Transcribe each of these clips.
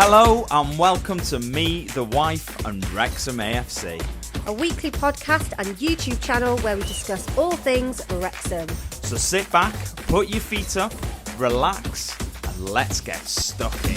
Hello and welcome to Me, the Wife and Wrexham AFC. A weekly podcast and YouTube channel where we discuss all things Wrexham. So sit back, put your feet up, relax and let's get stuck in.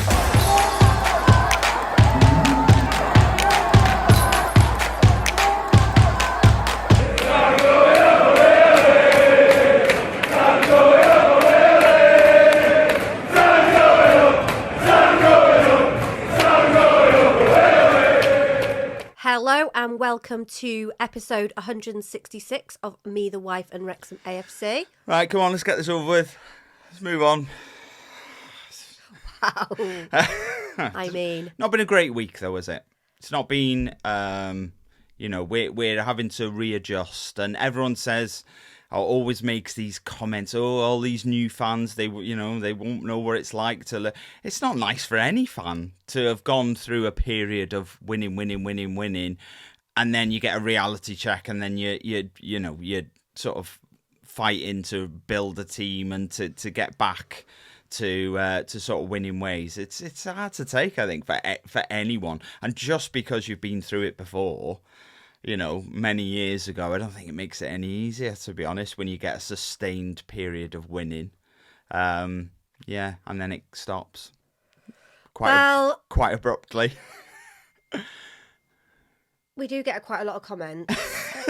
Hello and welcome to episode 166 of Me, the Wife and Wrexham AFC. Right, come on, let's get this over with. Let's move on. Wow. I mean... Not been a great week though, has it? It's not been, we're having to readjust and everyone says... always makes these comments, all these new fans, they won't know what it's like to... It's not nice for any fan to have gone through a period of winning, and then you get a reality check, and then you're sort of fighting to build a team and to get back to sort of winning ways. It's hard to take, I think, for anyone. And just because you've been through it before... many years ago, I don't think it makes it any easier, to be honest, when you get a sustained period of winning. And then it stops quite abruptly. We do get quite a lot of comments.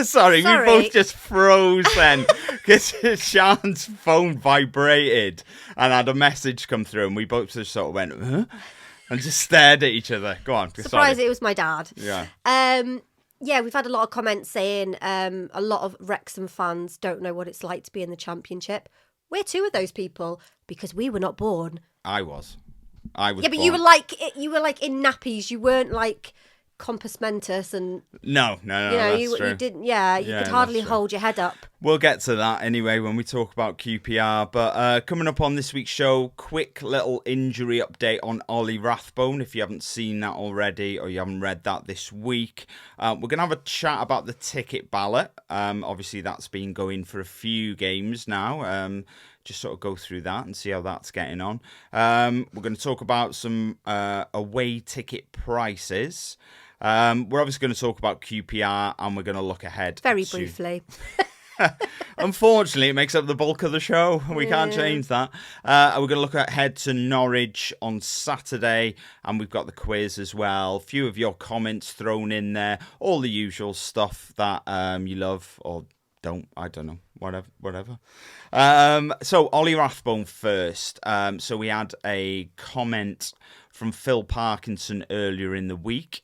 Sorry, we both just froze then because Siân's phone vibrated and had a message come through and we both just sort of went, huh? And just stared at each other. Go on. Surprised it was my dad. Yeah. Yeah, we've had a lot of comments saying a lot of Wrexham fans don't know what it's like to be in the Championship. We're two of those people because we were not born. I was. Yeah, but born. you were like in nappies. You weren't like compos mentis and no. you didn't. Yeah, you could hardly hold your head up. We'll get to that anyway when we talk about QPR. But coming up on this week's show, quick little injury update on Ollie Rathbone. If you haven't seen that already or you haven't read that this week, we're going to have a chat about the ticket ballot. Obviously, that's been going for a few games now. Just sort of go through that and see how that's getting on. We're going to talk about some away ticket prices. We're obviously going to talk about QPR and we're going to look ahead. Very briefly. Unfortunately, it makes up the bulk of the show. We can't change that. We're going to look ahead to Norwich on Saturday, and we've got the quiz as well. A few of your comments thrown in there. All the usual stuff that you love or don't. I don't know. Whatever. So, Ollie Rathbone first. So, we had a comment from Phil Parkinson earlier in the week.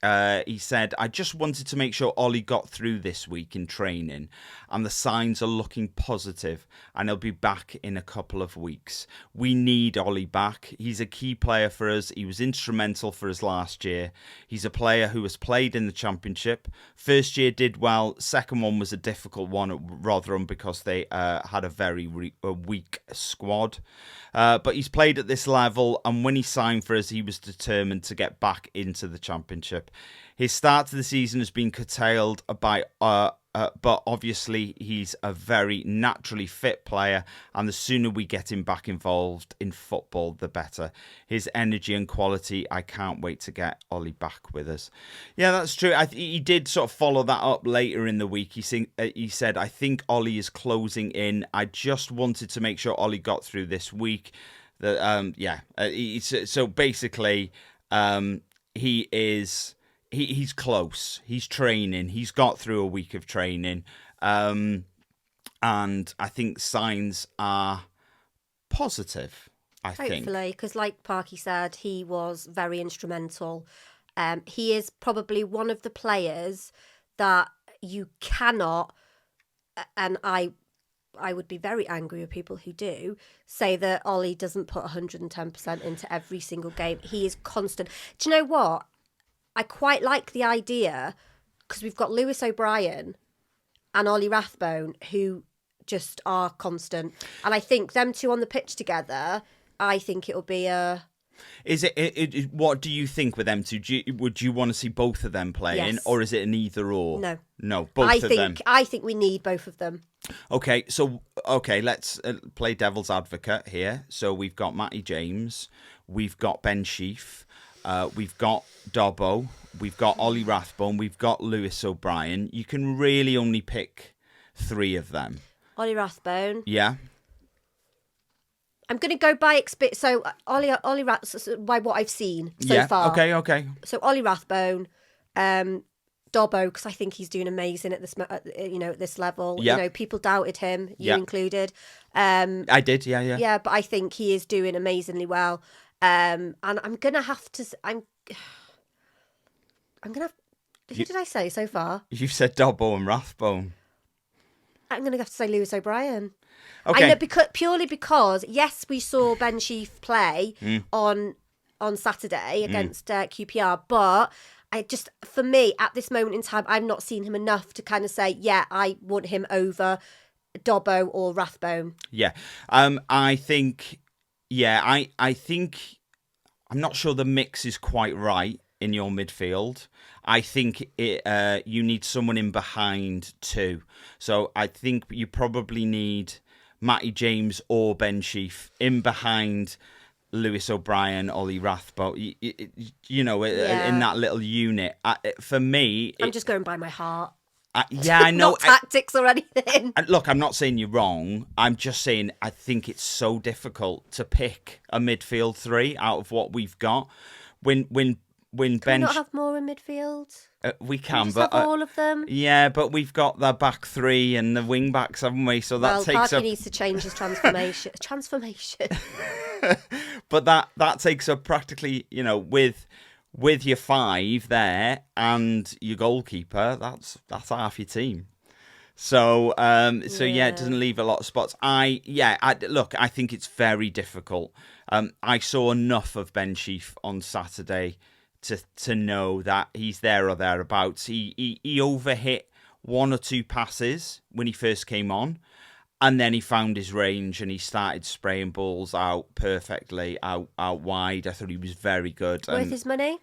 He said, I just wanted to make sure Ollie got through this week in training and the signs are looking positive and he'll be back in a couple of weeks. We need Ollie back. He's a key player for us. He was instrumental for us last year. He's a player who has played in the Championship. First year did well. Second one was a difficult one at Rotherham because they had a very weak squad. But he's played at this level, and when he signed for us, he was determined to get back into the Championship. His start to the season has been curtailed by, but obviously he's a very naturally fit player, and the sooner we get him back involved in football, the better. His energy and quality, I can't wait to get Ollie back with us. Yeah, that's true. He did sort of follow that up later in the week. He said, I think Ollie is closing in. I just wanted to make sure Ollie got through this week. So basically, he's close. He's training. He's got through a week of training. And I think signs are positive, Hopefully, because like Parky said, he was very instrumental. He is probably one of the players that you cannot, and I would be very angry with people who do, say that Ollie doesn't put 110% into every single game. He is constant. Do you know what? I quite like the idea because we've got Lewis O'Brien and Ollie Rathbone who just are constant. And I think them two on the pitch together, I think it'll be a... Is it? What do you think with them two? Would you want to see both of them playing, yes. Or is it an either or? No, both of them. I think we need both of them. Okay, let's play devil's advocate here. So we've got Matty James, we've got Ben Sheaf. we've got Dobbo, we've got Ollie Rathbone, we've got Lewis O'Brien. You can really only pick 3 of them. Ollie Rathbone. Yeah. I'm going to go by experience. So Ollie by what I've seen so far. Okay. So Ollie Rathbone, Dobbo, because I think he's doing amazing at this, at this level. Yeah. People doubted him, you included. I did, yeah. Yeah, but I think he is doing amazingly well. And I'm gonna have to. I'm gonna have. Who did I say so far? You've said Dobbo and Rathbone. I'm gonna have to say Lewis O'Brien. Okay. I know purely because yes, we saw Ben Sheaf play on Saturday against QPR, but for me at this moment in time, I've not seen him enough to kind of say, yeah, I want him over Dobbo or Rathbone. Yeah, I think. Yeah, I think I'm not sure the mix is quite right in your midfield. I think you need someone in behind too. So I think you probably need Matty James or Ben Sheaf in behind Lewis O'Brien, Ollie Rathbone. In that little unit. For me, I'm just going by my heart. I know. Not tactics or anything. Look, I'm not saying you're wrong. I'm just saying I think it's so difficult to pick a midfield 3 out of what we've got. When Can Ben, we not have more in midfield? We can, just but have all of them. Yeah, but we've got the back 3 and the wing backs, haven't we? So that takes Parky up. needs to change his transformation. But that takes up practically, with your 5 there and your goalkeeper, that's half your team. So it doesn't leave a lot of spots. I think it's very difficult. I saw enough of Ben Sheaf on Saturday to know that he's there or thereabouts. He overhit 1 or 2 passes when he first came on, and then he found his range and he started spraying balls out perfectly out wide. I thought he was very good. Worth his money?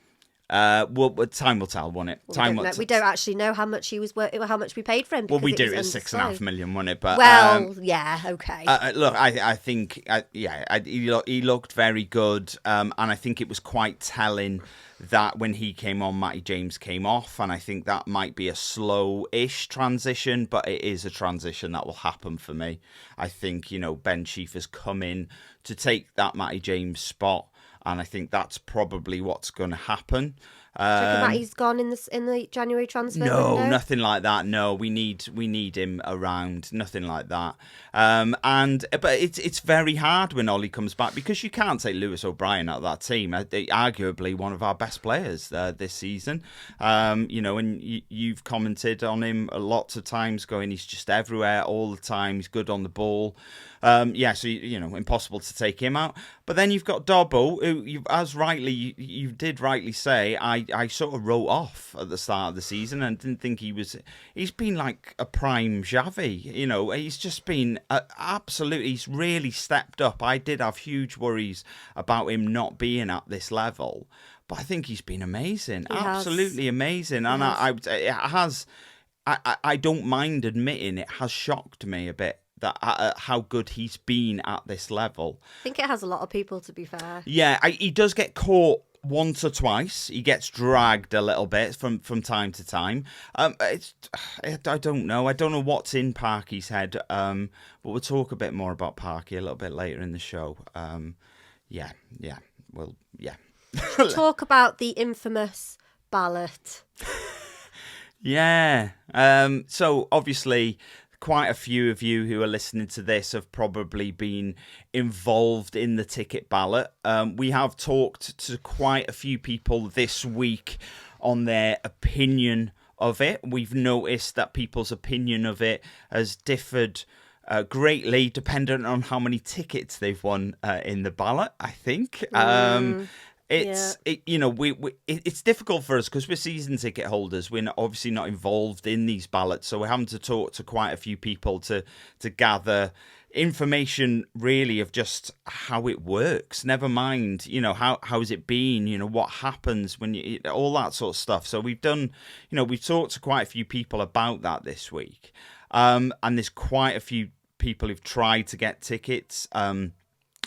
Time will tell, won't it? We don't actually know how much he was worth, how much we paid for him. Well, we do. It's 6.5 million, wasn't it? But yeah, okay. Look, I think, he looked very good, and I think it was quite telling that when he came on, Matty James came off, and I think that might be a slow-ish transition, but it is a transition that will happen for me. I think Ben Sheaf has come in to take that Matty James spot. And I think that's probably what's going to happen. Do you reckon Matty's gone in the January transfer No, window? nothing like that. No, we need him around. Nothing like that. But it's very hard when Ollie comes back because you can't take Lewis O'Brien out of that team. Arguably one of our best players this season. And you've commented on him lots of times, going he's just everywhere all the time. He's good on the ball. So impossible to take him out. But then you've got Dobbo, who you did rightly say, I sort of wrote off at the start of the season and didn't think he's been like a prime Xavi. He's just been he's really stepped up. I did have huge worries about him not being at this level, but I think he's been amazing, absolutely amazing. And I don't mind admitting it has shocked me a bit that how good he's been at this level. I think it has a lot of people, to be fair. Yeah, he does get caught once or twice. He gets dragged a little bit from time to time. I don't know. I don't know what's in Parky's head. But we'll talk a bit more about Parky a little bit later in the show. Yeah. Talk about the infamous ballot. Yeah. So obviously, quite a few of you who are listening to this have probably been involved in the ticket ballot. We have talked to quite a few people this week on their opinion of it. We've noticed that people's opinion of it has differed greatly dependent on how many tickets they've won in the ballot, I think. It's difficult for us because we're season ticket holders. We're obviously not involved in these ballots, so we're having to talk to quite a few people to gather information, really, of just how it works. Never mind, how's it been? What happens when all that sort of stuff. So we've done, we've talked to quite a few people about that this week, and there's quite a few people who've tried to get tickets.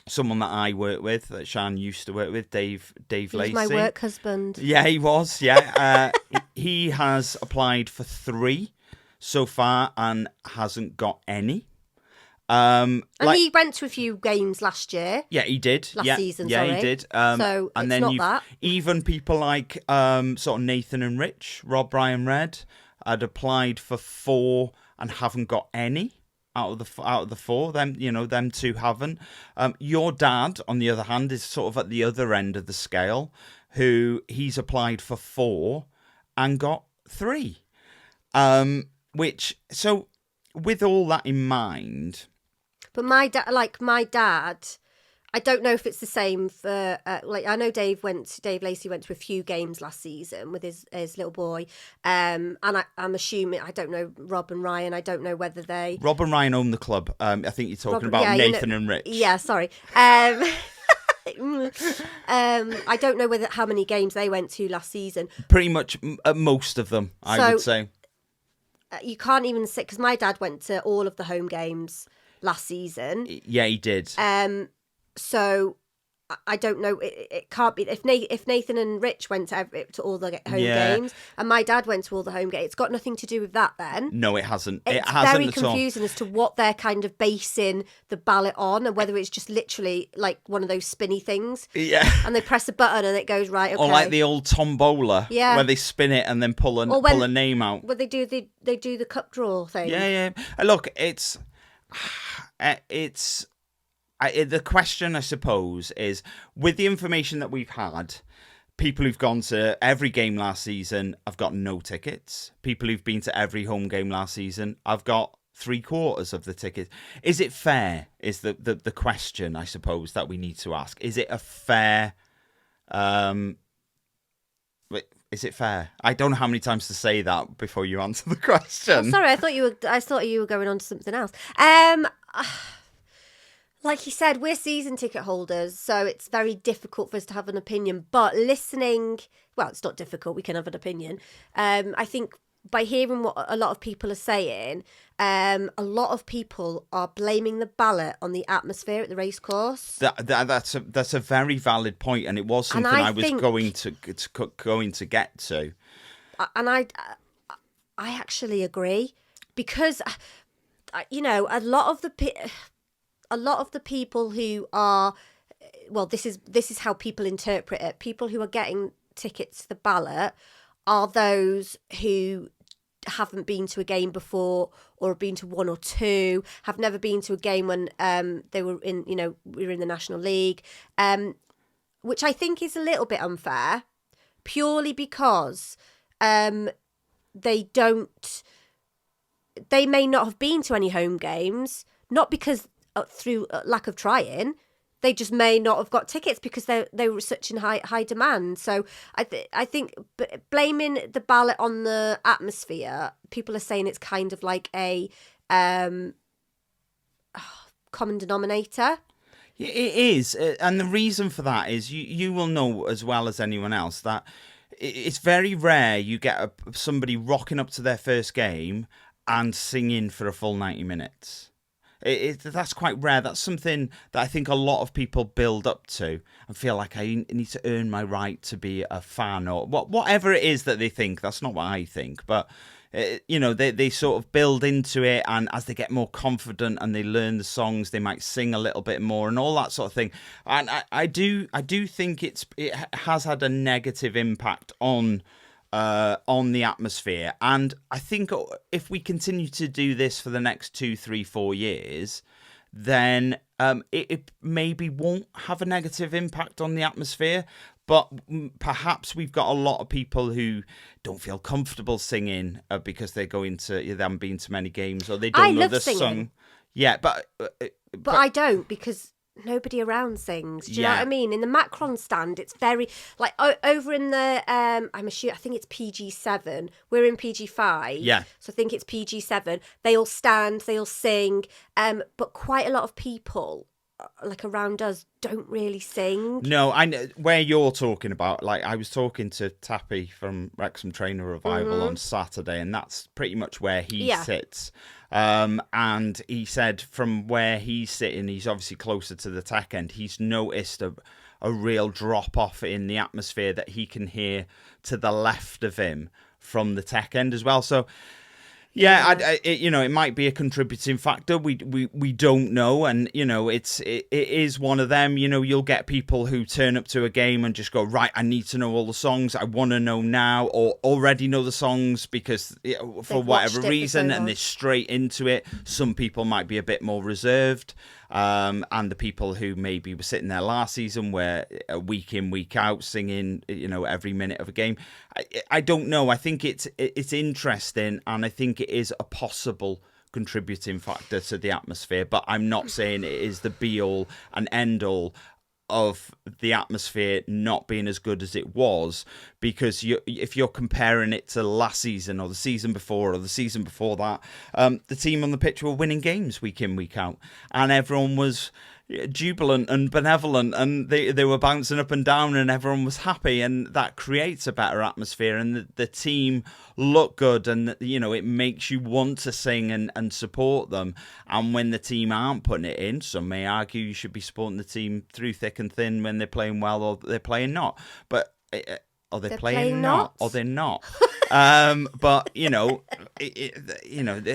someone that I work with, that Siân used to work with, Dave He's Lacey. my work husband. Yeah, he was. Yeah, he has applied for 3 so far and hasn't got any. And he went to a few games last year. Yeah, he did. Last season, yeah, sorry. he did. So and it's then not that. Even people like sort of Nathan and Rich, Rob, Brian, Red, had applied for 4 and haven't got any out of the 4. Them 2 haven't. Your dad, on the other hand, is sort of at the other end of the scale, who he's applied for 4 and got 3. So with all that in mind. But my dad, I don't know if it's the same for I know Dave Lacey went to a few games last season with his little boy, and I'm assuming, I don't know, Rob and Ryan, I don't know whether Rob and Ryan own the club. I think you're talking about Nathan and Rich. Yeah, sorry. I don't know how many games they went to last season. Pretty much most of them, I would say. You can't even say, because my dad went to all of the home games last season. Yeah, he did. So I don't know. It can't be if Nathan and Rich went to all the home games, and my dad went to all the home games. It's got nothing to do with that. Then no, it hasn't. It's very confusing as to what they're kind of basing the ballot on, and whether it's just literally like one of those spinny things. Yeah. And they press a button and it goes right. Okay. Or like the old tombola. Yeah. Where they spin it and then pull a name out. Well, they do the cup draw thing. Yeah. Look, it's. The question, I suppose, is with the information that we've had, people who've gone to every game last season have got no tickets. People who've been to every home game last season have got 3/4 of the tickets. Is it fair? Is the question, I suppose, that we need to ask. Is it a fair? Is it fair? I don't know how many times to say that before you answer the question. Oh, sorry, I thought you were going on to something else. Like you said, we're season ticket holders, so it's very difficult for us to have an opinion. But listening, well, it's not difficult. We can have an opinion. I think by hearing what a lot of people are saying, a lot of people are blaming the ballot on the atmosphere at the racecourse. That's a very valid point, and it was something I was going to get to. And I actually agree, because a lot of the people who are, well, this is how people interpret it. People who are getting tickets to the ballot are those who haven't been to a game before, or have been to 1 or 2, have never been to a game when we were in the National League, which I think is a little bit unfair, purely because they may not have been to any home games, not because through lack of trying. They just may not have got tickets because they were such in high demand. So I think blaming the ballot on the atmosphere, people are saying it's kind of like a common denominator. It is, and the reason for that is you will know as well as anyone else that it's very rare you get somebody rocking up to their first game and singing for a full 90 minutes. That's quite rare. That's something that I think a lot of people build up to and feel like I need to earn my right to be a fan, or whatever it is that they think. That's not what I think, but they sort of build into it, and as they get more confident and they learn the songs, they might sing a little bit more and all that sort of thing. And I do think it has had a negative impact on the atmosphere, and I think if we continue to do this for the next 2, 3, 4 years, then it maybe won't have a negative impact on the atmosphere. But perhaps we've got a lot of people who don't feel comfortable singing because they haven't been to many games, or they don't know the song. Yeah, but I don't, because nobody around sings. Do you know what I mean? In the Macron stand, it's very like over in the I think it's PG7. We're in PG5. Yeah. So I think it's PG7. They all stand, they all sing. But quite a lot of people like around us don't really sing. No, I know where you're talking about. Like, I was talking to Tappy from Wrexham Trainer Revival on Saturday, and that's pretty much where he sits. And he said from where he's sitting, he's obviously closer to the tech end. He's noticed a real drop off in the atmosphere that he can hear to the left of him from the tech end as well. So. Yeah, it might be a contributing factor. We don't know, and it is one of them. You'll get people who turn up to a game and just go, right, I need to know all the songs. I want to know now, or already know the songs because for whatever reason, and they're straight into it. Some people might be a bit more reserved, and the people who maybe were sitting there last season were week in, week out singing, every minute of a game. I don't know. I think it's interesting, and I think it is a possible contributing factor to the atmosphere, but I'm not saying it is the be-all and end-all of the atmosphere not being as good as it was, because if you're comparing it to last season or the season before or the season before that, the team on the pitch were winning games week in, week out, and everyone was jubilant and benevolent, and they were bouncing up and down, and everyone was happy, and that creates a better atmosphere, and the team look good, and it makes you want to sing and support them. And when the team aren't putting it in, some may argue you should be supporting the team through thick and thin when they're playing well or they're playing not, but are they playing not or they're not? But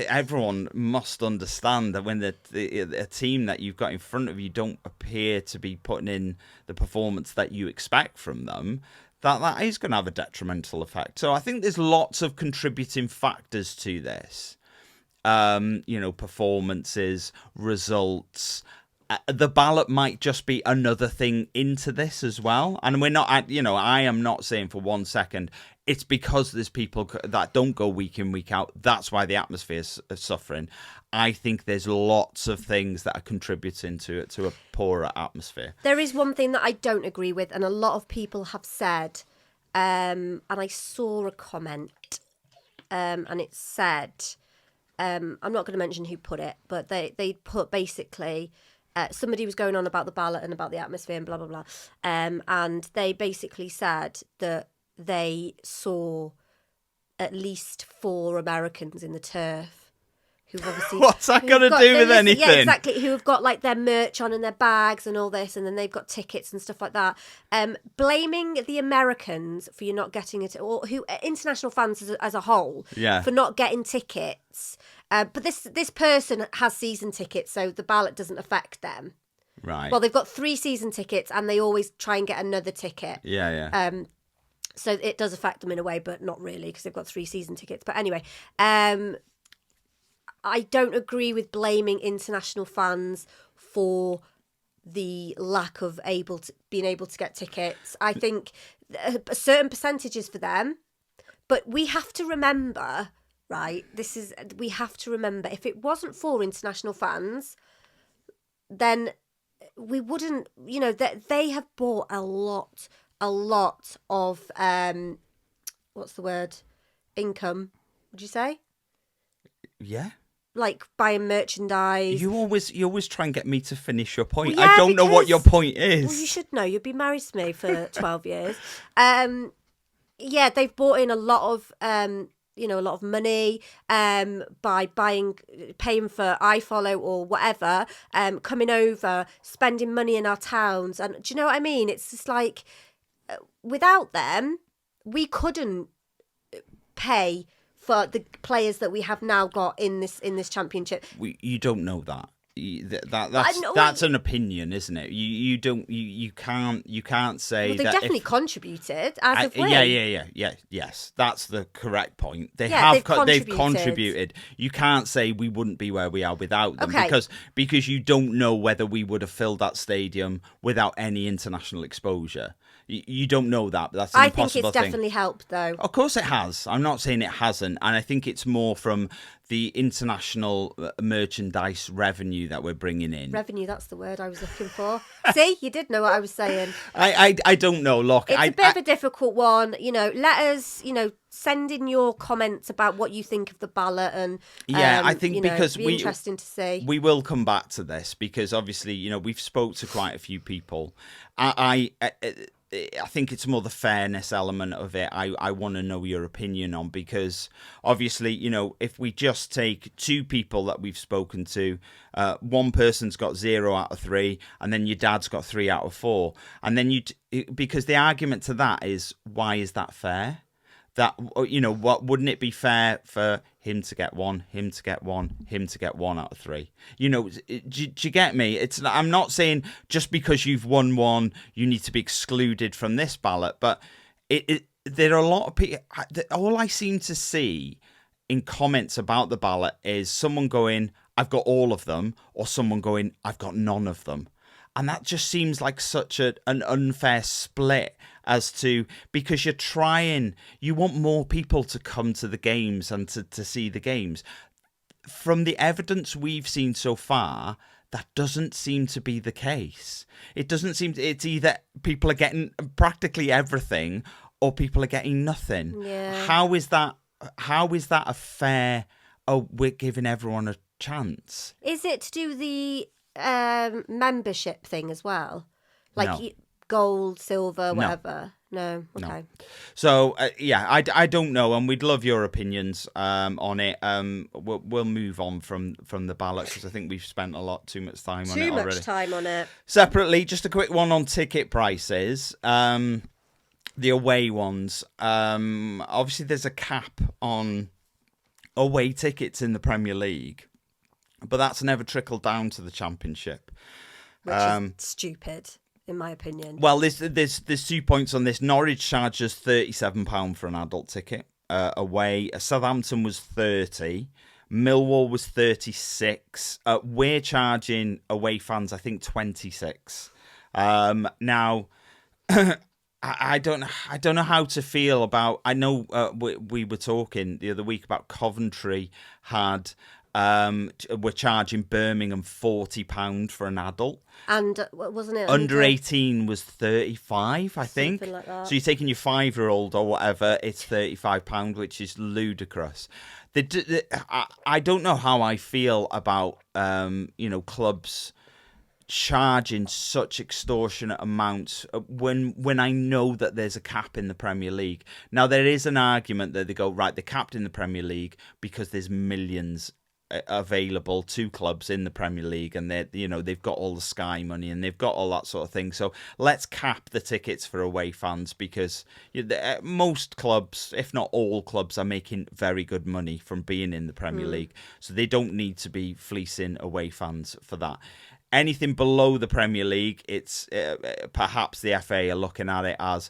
everyone must understand that when a team that you've got in front of you don't appear to be putting in the performance that you expect from them, that is going to have a detrimental effect. So I think there's lots of contributing factors to this. Performances, results. The ballot might just be another thing into this as well. And we're not, I am not saying for 1 second it's because there's people that don't go week in, week out. That's why the atmosphere is suffering. I think there's lots of things that are contributing to a poorer atmosphere. There is one thing that I don't agree with, and a lot of people have said, and I saw a comment, and it said, I'm not going to mention who put it, but they put basically... somebody was going on about the ballot and about the atmosphere and blah, blah, blah. And they basically said that they saw at least 4 Americans in the turf who've obviously... What's that got to do with anything? Yeah, exactly. Who have got like their merch on and their bags and all this, and then they've got tickets and stuff like that. Blaming the Americans for you not getting it, or who international fans as a whole, for not getting tickets... but this person has season tickets, so the ballot doesn't affect them. Right. Well, they've got 3 season tickets, and they always try and get another ticket. Yeah. So it does affect them in a way, but not really, because they've got 3 season tickets. But anyway, I don't agree with blaming international fans for the lack of being able to get tickets. I think a certain percentages for them, but we have to remember... Right, we have to remember, if it wasn't for international fans, then we wouldn't, they have bought a lot of, what's the word? Income, would you say? Yeah. Like buying merchandise. You always try and get me to finish your point. Well, yeah, I don't know what your point is. Well, you should know. You've been married to me for 12 years. Yeah, they've bought in a lot of... a lot of money by paying for iFollow or whatever, coming over, spending money in our towns. And do you know what I mean? It's just like, without them, we couldn't pay for the players that we have now got in this championship. You don't know that. That's an opinion, isn't it? You can't say well, they that definitely contributed as of when. Yes, that's the correct point. They've contributed. You can't say we wouldn't be where we are without them, because you don't know whether we would have filled that stadium without any international exposure. You don't know that, but that's an I impossible think it's thing. definitely helped, though. Of course it has. I'm not saying it hasn't. And I think it's more from the international merchandise revenue that we're bringing in. Revenue, that's the word I was looking for. See, you did know what I was saying. I don't know. Look, It's a bit of a difficult one. Let us, send in your comments about what you think of the ballot. And I think because it'd be interesting to see. We will come back to this because obviously, we've spoke to quite a few people. I think it's more the fairness element of it. I want to know your opinion on, because obviously, if we just take two people that we've spoken to, one person's got 0 out of 3, and then your dad's got 3 out of 4, and then because the argument to that is, why is that fair? That, what wouldn't it be fair for him to get 1, him to get 1, him to get 1 out of 3? Do you get me? I'm not saying just because you've won 1, you need to be excluded from this ballot, but there are a lot of people. All I seem to see in comments about the ballot is someone going, "I've got all of them," or someone going, "I've got none of them." And that just seems like such an unfair split because you want more people to come to the games and to see the games. From the evidence we've seen so far, that doesn't seem to be the case. It's either people are getting practically everything or people are getting nothing. Yeah. How is that a fair, we're giving everyone a chance? Is it to do the membership thing as well, like No. gold, silver, whatever? No. Okay. No. So I don't know, and we'd love your opinions on it. We'll move on from the ballot because I think we've spent too much time on it already. Too much time on it. Separately, just a quick one on ticket prices. The away ones. Obviously, there's a cap on away tickets in the Premier League, but that's never trickled down to the Championship, which is stupid, in my opinion. Well, there's 2 points on this. Norwich charges £37 for an adult ticket away. Southampton was 30. Millwall was 36. We're charging away fans, I think, 26. Now, I don't know how to feel about. I know we were talking the other week about Coventry we're charging Birmingham £40 for an adult, and wasn't it under 18 was 35, I think. Something like that. So you're taking your 5-year-old or whatever, it's £35, which is ludicrous. I don't know how I feel about clubs charging such extortionate amounts when I know that there's a cap in the Premier League. Now there is an argument that they go, right, they're capped in the Premier League because there's millions available to clubs in the Premier League, and they've got all the Sky money and they've got all that sort of thing. So let's cap the tickets for away fans, because most clubs, if not all clubs, are making very good money from being in the Premier League, so they don't need to be fleecing away fans for that. Anything below the Premier League, it's perhaps the FA are looking at it as,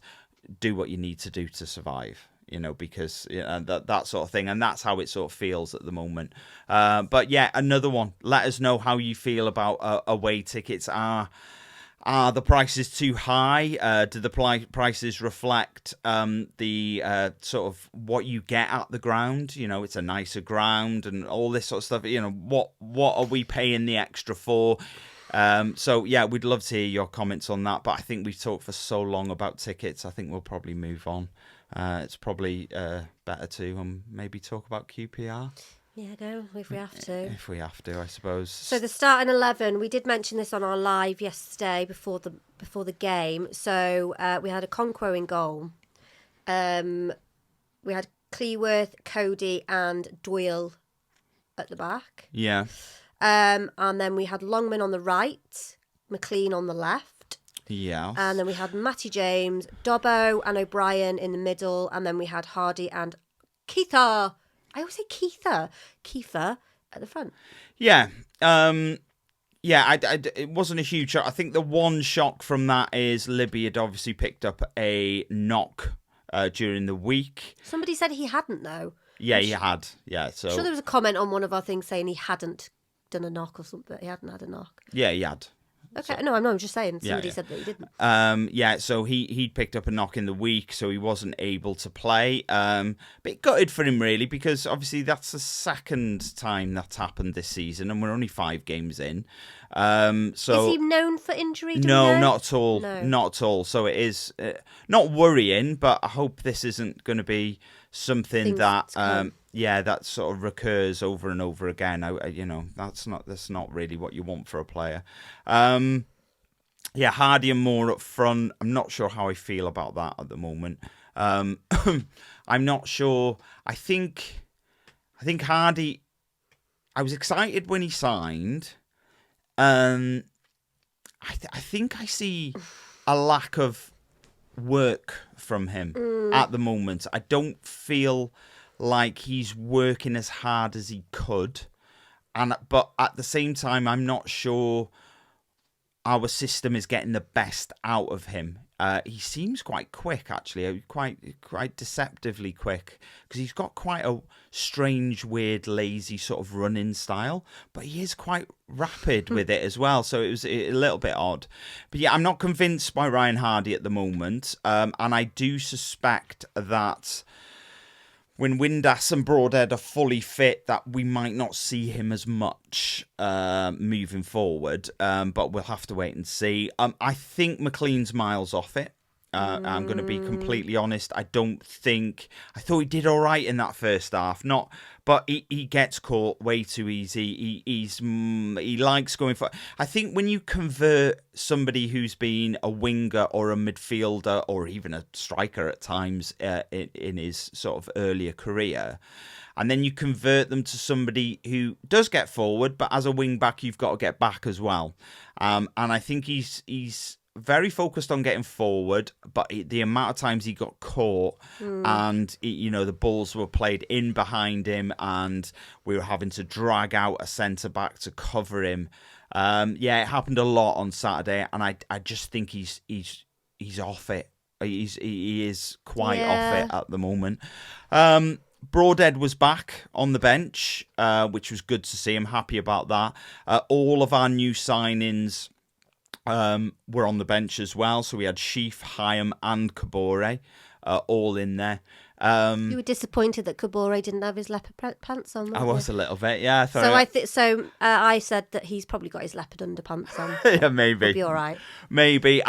do what you need to do to survive. Because that sort of thing, and that's how it sort of feels at the moment. But yeah, another one. Let us know how you feel about away tickets. Are the prices too high? Do the prices reflect the sort of what you get at the ground? It's a nicer ground and all this sort of stuff. What are we paying the extra for? So yeah, we'd love to hear your comments on that. But I think we've talked for so long about tickets. I think we'll probably move on. It's probably better to maybe talk about QPR. Yeah, go if we have to. If we have to, I suppose. So the starting 11, we did mention this on our live yesterday before the game. So we had a Conquo in goal. We had Cleworth, Cody, and Doyle at the back. Yeah. And then we had Longman on the right, McLean on the left. Yeah. And then we had Matty James, Dobbo and O'Brien in the middle. And then we had Hardy and Keitha. I always say Keitha at the front. Yeah. It wasn't a huge shock. I think the one shock from that is Libby had obviously picked up a knock during the week. Somebody said he hadn't, though. Yeah, he had. Yeah, so. I'm sure there was a comment on one of our things saying he hadn't done a knock or something. He hadn't had a knock. Yeah, he had. Okay, no, I'm just saying. Somebody yeah. said that he didn't. Yeah, so he'd picked up a knock in the week, so he wasn't able to play. Bit gutted for him, really, because obviously that's the second time that's happened this season, and we're only 5 games in. So is he known for injury? No, not at all. No. Not at all. So it is not worrying, but I hope this isn't going to be something that that sort of recurs over and over again. That's not really what you want for a player. Hardy and Moore up front. I'm not sure how I feel about that at the moment. I'm not sure. I think Hardy. I was excited when he signed. I think I see a lack of work from him at the moment. I don't feel like he's working as hard as he could, but at the same time, I'm not sure our system is getting the best out of him. He seems quite quick, actually, quite deceptively quick, because he's got quite a strange, weird, lazy sort of running style, but he is quite rapid with it as well, so it was a little bit odd. But yeah, I'm not convinced by Ryan Hardy at the moment, and I do suspect that when Windass and Broadhead are fully fit, that we might not see him as much moving forward, but we'll have to wait and see. I think McLean's miles off it. I'm going to be completely honest. I thought he did all right in that first half. But he gets caught way too easy. He likes going for. I think when you convert somebody who's been a winger or a midfielder or even a striker at times in his sort of earlier career, and then you convert them to somebody who does get forward, but as a wing back, you've got to get back as well. And I think he's very focused on getting forward, but the amount of times he got caught and the balls were played in behind him and we were having to drag out a centre back to cover him. It happened a lot on Saturday, and I just think he's off it. He is quite off it at the moment. Broadhead was back on the bench, which was good to see. I'm happy about that. All of our new signings were on the bench as well. So we had Sheaf, Hyam and Kabore all in there. You were disappointed that Kabore didn't have his leopard pants on. I was a little bit, yeah. I said that he's probably got his leopard underpants on. Yeah, maybe. He'll be all right. Maybe.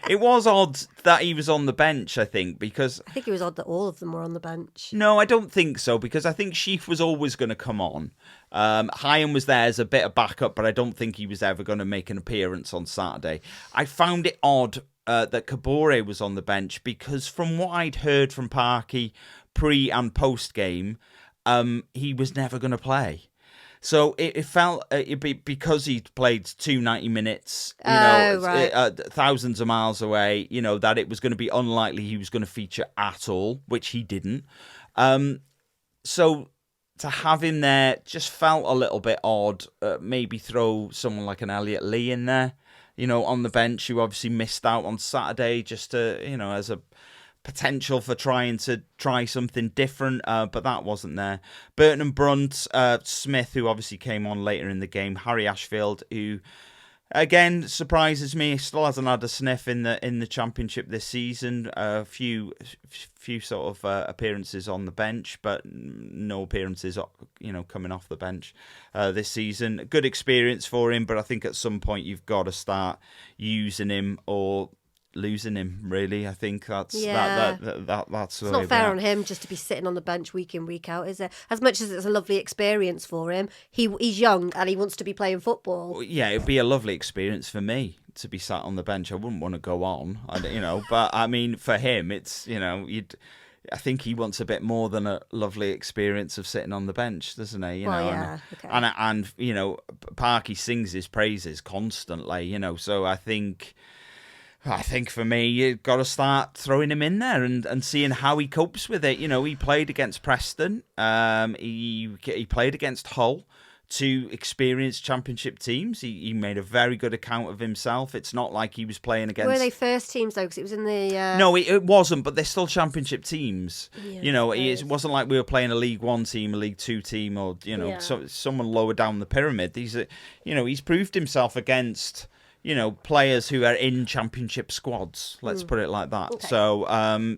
It was odd that he was on the bench, I think, because I think it was odd that all of them were on the bench. No, I don't think so, because I think Sheaf was always going to come on. Hyam was there as a bit of backup, but I don't think he was ever going to make an appearance on Saturday. I found it odd that Kabore was on the bench, because from what I'd heard from Parky pre and post game, he was never going to play. So it felt because he'd played 290 minutes, thousands of miles away, that it was going to be unlikely he was going to feature at all, which he didn't. So to have him there just felt a little bit odd. Maybe throw someone like an Elliot Lee in there, on the bench, who obviously missed out on Saturday, just to, as a potential for trying to try something different, but that wasn't there. Burton and Brunt, Smith, who obviously came on later in the game, Harry Ashfield, who again surprises me, still hasn't had a sniff in the Championship this season. A few sort of appearances on the bench, but no appearances coming off the bench this season. Good experience for him, but I think at some point you've got to start using him or losing him, really. I think that's that's it's not fair on him just to be sitting on the bench week in, week out, is it? As much as it's a lovely experience for him, he's young and he wants to be playing football. Yeah, it'd be a lovely experience for me to be sat on the bench. I wouldn't want to go on, but I mean, for him, it's I think he wants a bit more than a lovely experience of sitting on the bench, doesn't he? Okay. And Parky sings his praises constantly, so I think for me, you've got to start throwing him in there and seeing how he copes with it. He played against Preston. He played against Hull. two experienced championship teams. He made a very good account of himself. It's not like he was playing against... Were they first teams, though? Because it was in the... No, it wasn't, but they're still championship teams. Yeah, It wasn't like we were playing a League One team, a League Two team, or, someone lower down the pyramid. He's proved himself against... players who are in championship squads. Let's put it like that. Okay.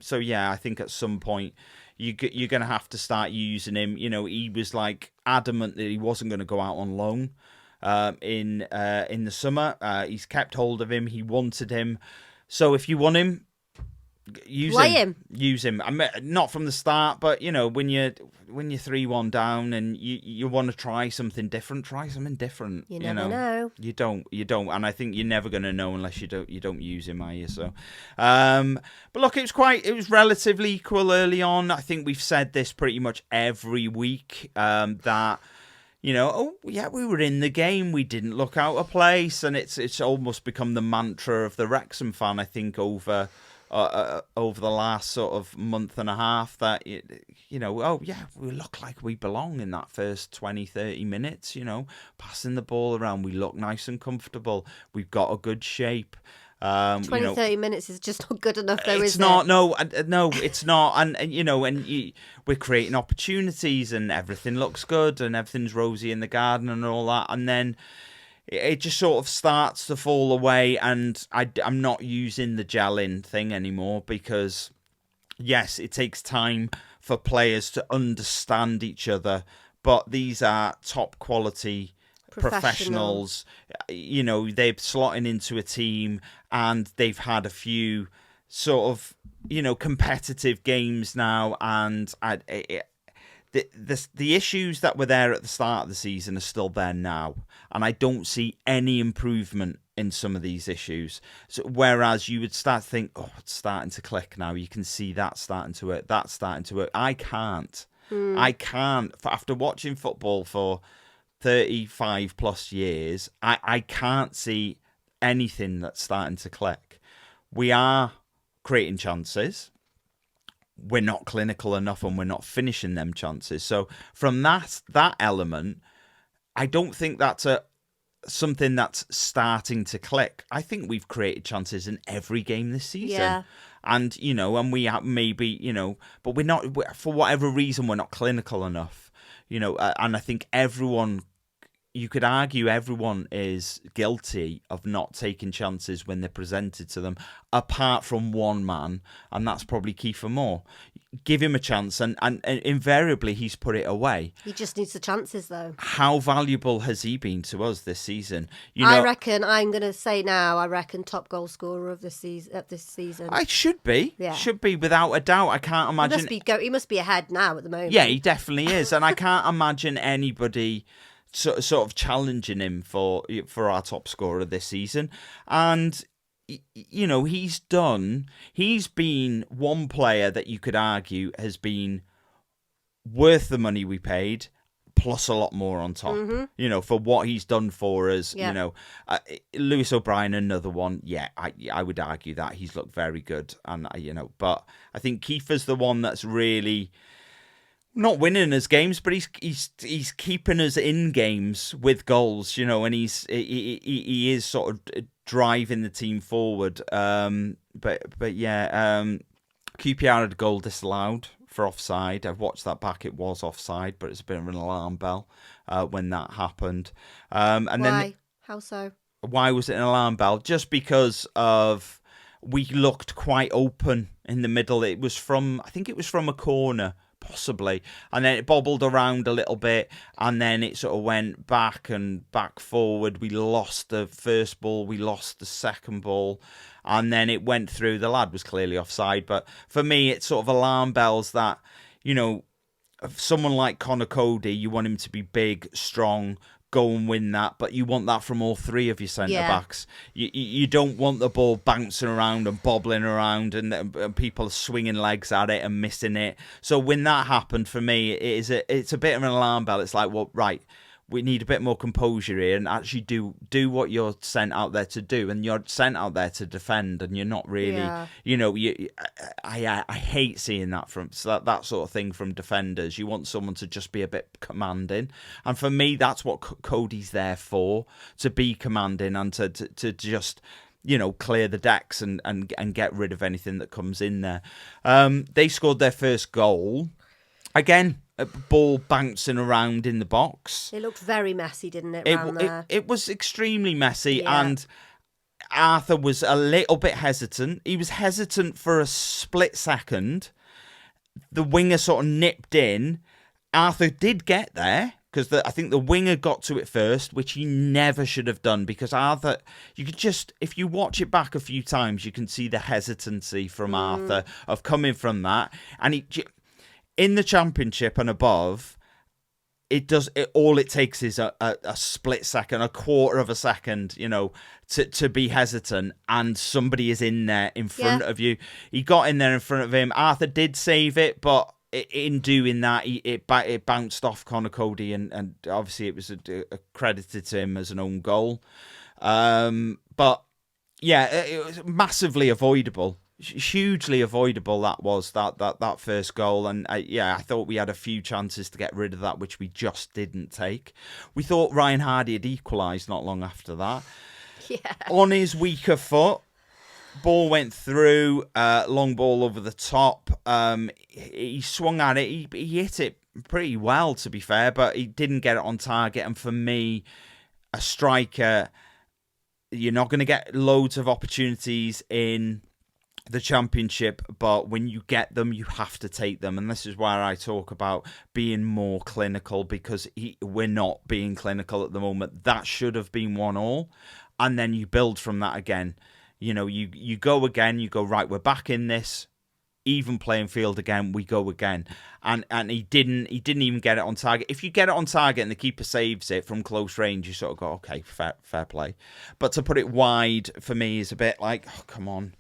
So yeah, I think at some point you're going to have to start using him. He was like adamant that he wasn't going to go out on loan in the summer. He's kept hold of him. He wanted him. So if you want him, use him. I mean, not from the start, but when you're 3-1 down and you want to try something different, try something different. You never know. You don't, and I think you're never going to know unless you don't use him, are you? So, but look, it was relatively equal early on. I think we've said this pretty much every week that. We were in the game. We didn't look out of place, and it's almost become the mantra of the Wrexham fan. I think over the last sort of month and a half that, we look like we belong in that first 20, 30 minutes, passing the ball around. We look nice and comfortable. We've got a good shape. 30 minutes is just not good enough, though, it's not. No, it's not. And we're creating opportunities and everything looks good and everything's rosy in the garden and all that. And then it just sort of starts to fall away, and I'm not using the gelling thing anymore because, yes, it takes time for players to understand each other, but these are top quality professionals. They're slotting into a team and they've had a few sort of, competitive games now, and the issues that were there at the start of the season are still there now, and I don't see any improvement in some of these issues. So, whereas you would start to think, it's starting to click now. You can see that starting to work. That's starting to work. I can't. After watching football for 35 plus years, I can't see anything that's starting to click. We are creating chances. We're not clinical enough and we're not finishing them chances. So from that element, I don't think that's something that's starting to click. I think we've created chances in every game this season. Yeah. And, and we have maybe, but we're not, for whatever reason, we're not clinical enough. And I think you could argue everyone is guilty of not taking chances when they're presented to them, apart from one man, and that's probably Kiefer Moore. Give him a chance, and invariably he's put it away. He just needs the chances, though. How valuable has he been to us this season? I reckon, I'm going to say now, top goal scorer of this season. I should be. Yeah. Should be, without a doubt. I can't imagine... He must be ahead now at the moment. Yeah, he definitely is, and I can't imagine anybody sort of challenging him for our top scorer this season. And he's been one player that you could argue has been worth the money we paid plus a lot more on top, for what he's done for us. Yeah. Lewis O'Brien, another one. Yeah, I would argue that he's looked very good, and but I think Kiefer's the one that's really not winning us games, but he's keeping us in games with goals, and he is sort of driving the team forward. But yeah, QPR had a goal disallowed for offside. I've watched that back. It was offside, but it's a bit of an alarm bell when that happened. And why? Then how so? Why was it an alarm bell? Just because of we looked quite open in the middle. I think it was from a corner, possibly, and then it bobbled around a little bit, and then it sort of went back and back forward. We lost the first ball, we lost the second ball, and then it went through. The lad was clearly offside, but for me, it's sort of alarm bells that, someone like Connor Cody, you want him to be big, strong, go and win that, but you want that from all three of your centre-backs. You don't want the ball bouncing around and bobbling around and people swinging legs at it and missing it. So when that happened, for me, it's a bit of an alarm bell. It's like, well, right, we need a bit more composure here and actually do what you're sent out there to do. And you're sent out there to defend, and you're not really, I hate seeing that from that sort of thing from defenders. You want someone to just be a bit commanding. And for me, that's what Cody's there for, to be commanding and to just, clear the decks and get rid of anything that comes in there. They scored their first goal. Again, a ball bouncing around in the box. It looked very messy, didn't it, around there? It was extremely messy, and Arthur was a little bit hesitant. He was hesitant for a split second. The winger sort of nipped in. Arthur did get there, because I think the winger got to it first, which he never should have done, because Arthur, you could just, if you watch it back a few times, you can see the hesitancy from Arthur of coming from that. And in the Championship and above, all it takes is a split second, a quarter of a second, to be hesitant, and somebody is in there in front of you. He got in there in front of him. Arthur did save it, but in doing that, it bounced off Conor Cody, and obviously it was credited to him as an own goal. But yeah, it was massively avoidable, hugely avoidable. That was that first goal, and I thought we had a few chances to get rid of that, which we just didn't take. We thought Ryan Hardy had equalised not long after that. Yeah. On his weaker foot. Ball went through, long ball over the top. He swung at it. He hit it pretty well, to be fair, but he didn't get it on target. And for me, a striker, you're not going to get loads of opportunities in the Championship, but when you get them, you have to take them. And this is where I talk about being more clinical, because we're not being clinical at the moment. That should have been 1-1, and then you build from that again. You go again, you go, right, we're back in this even playing field again, we go again. And he didn't even get it on target. If you get it on target and the keeper saves it from close range, you sort of go, okay, fair play. But to put it wide, for me, is a bit like, oh, come on,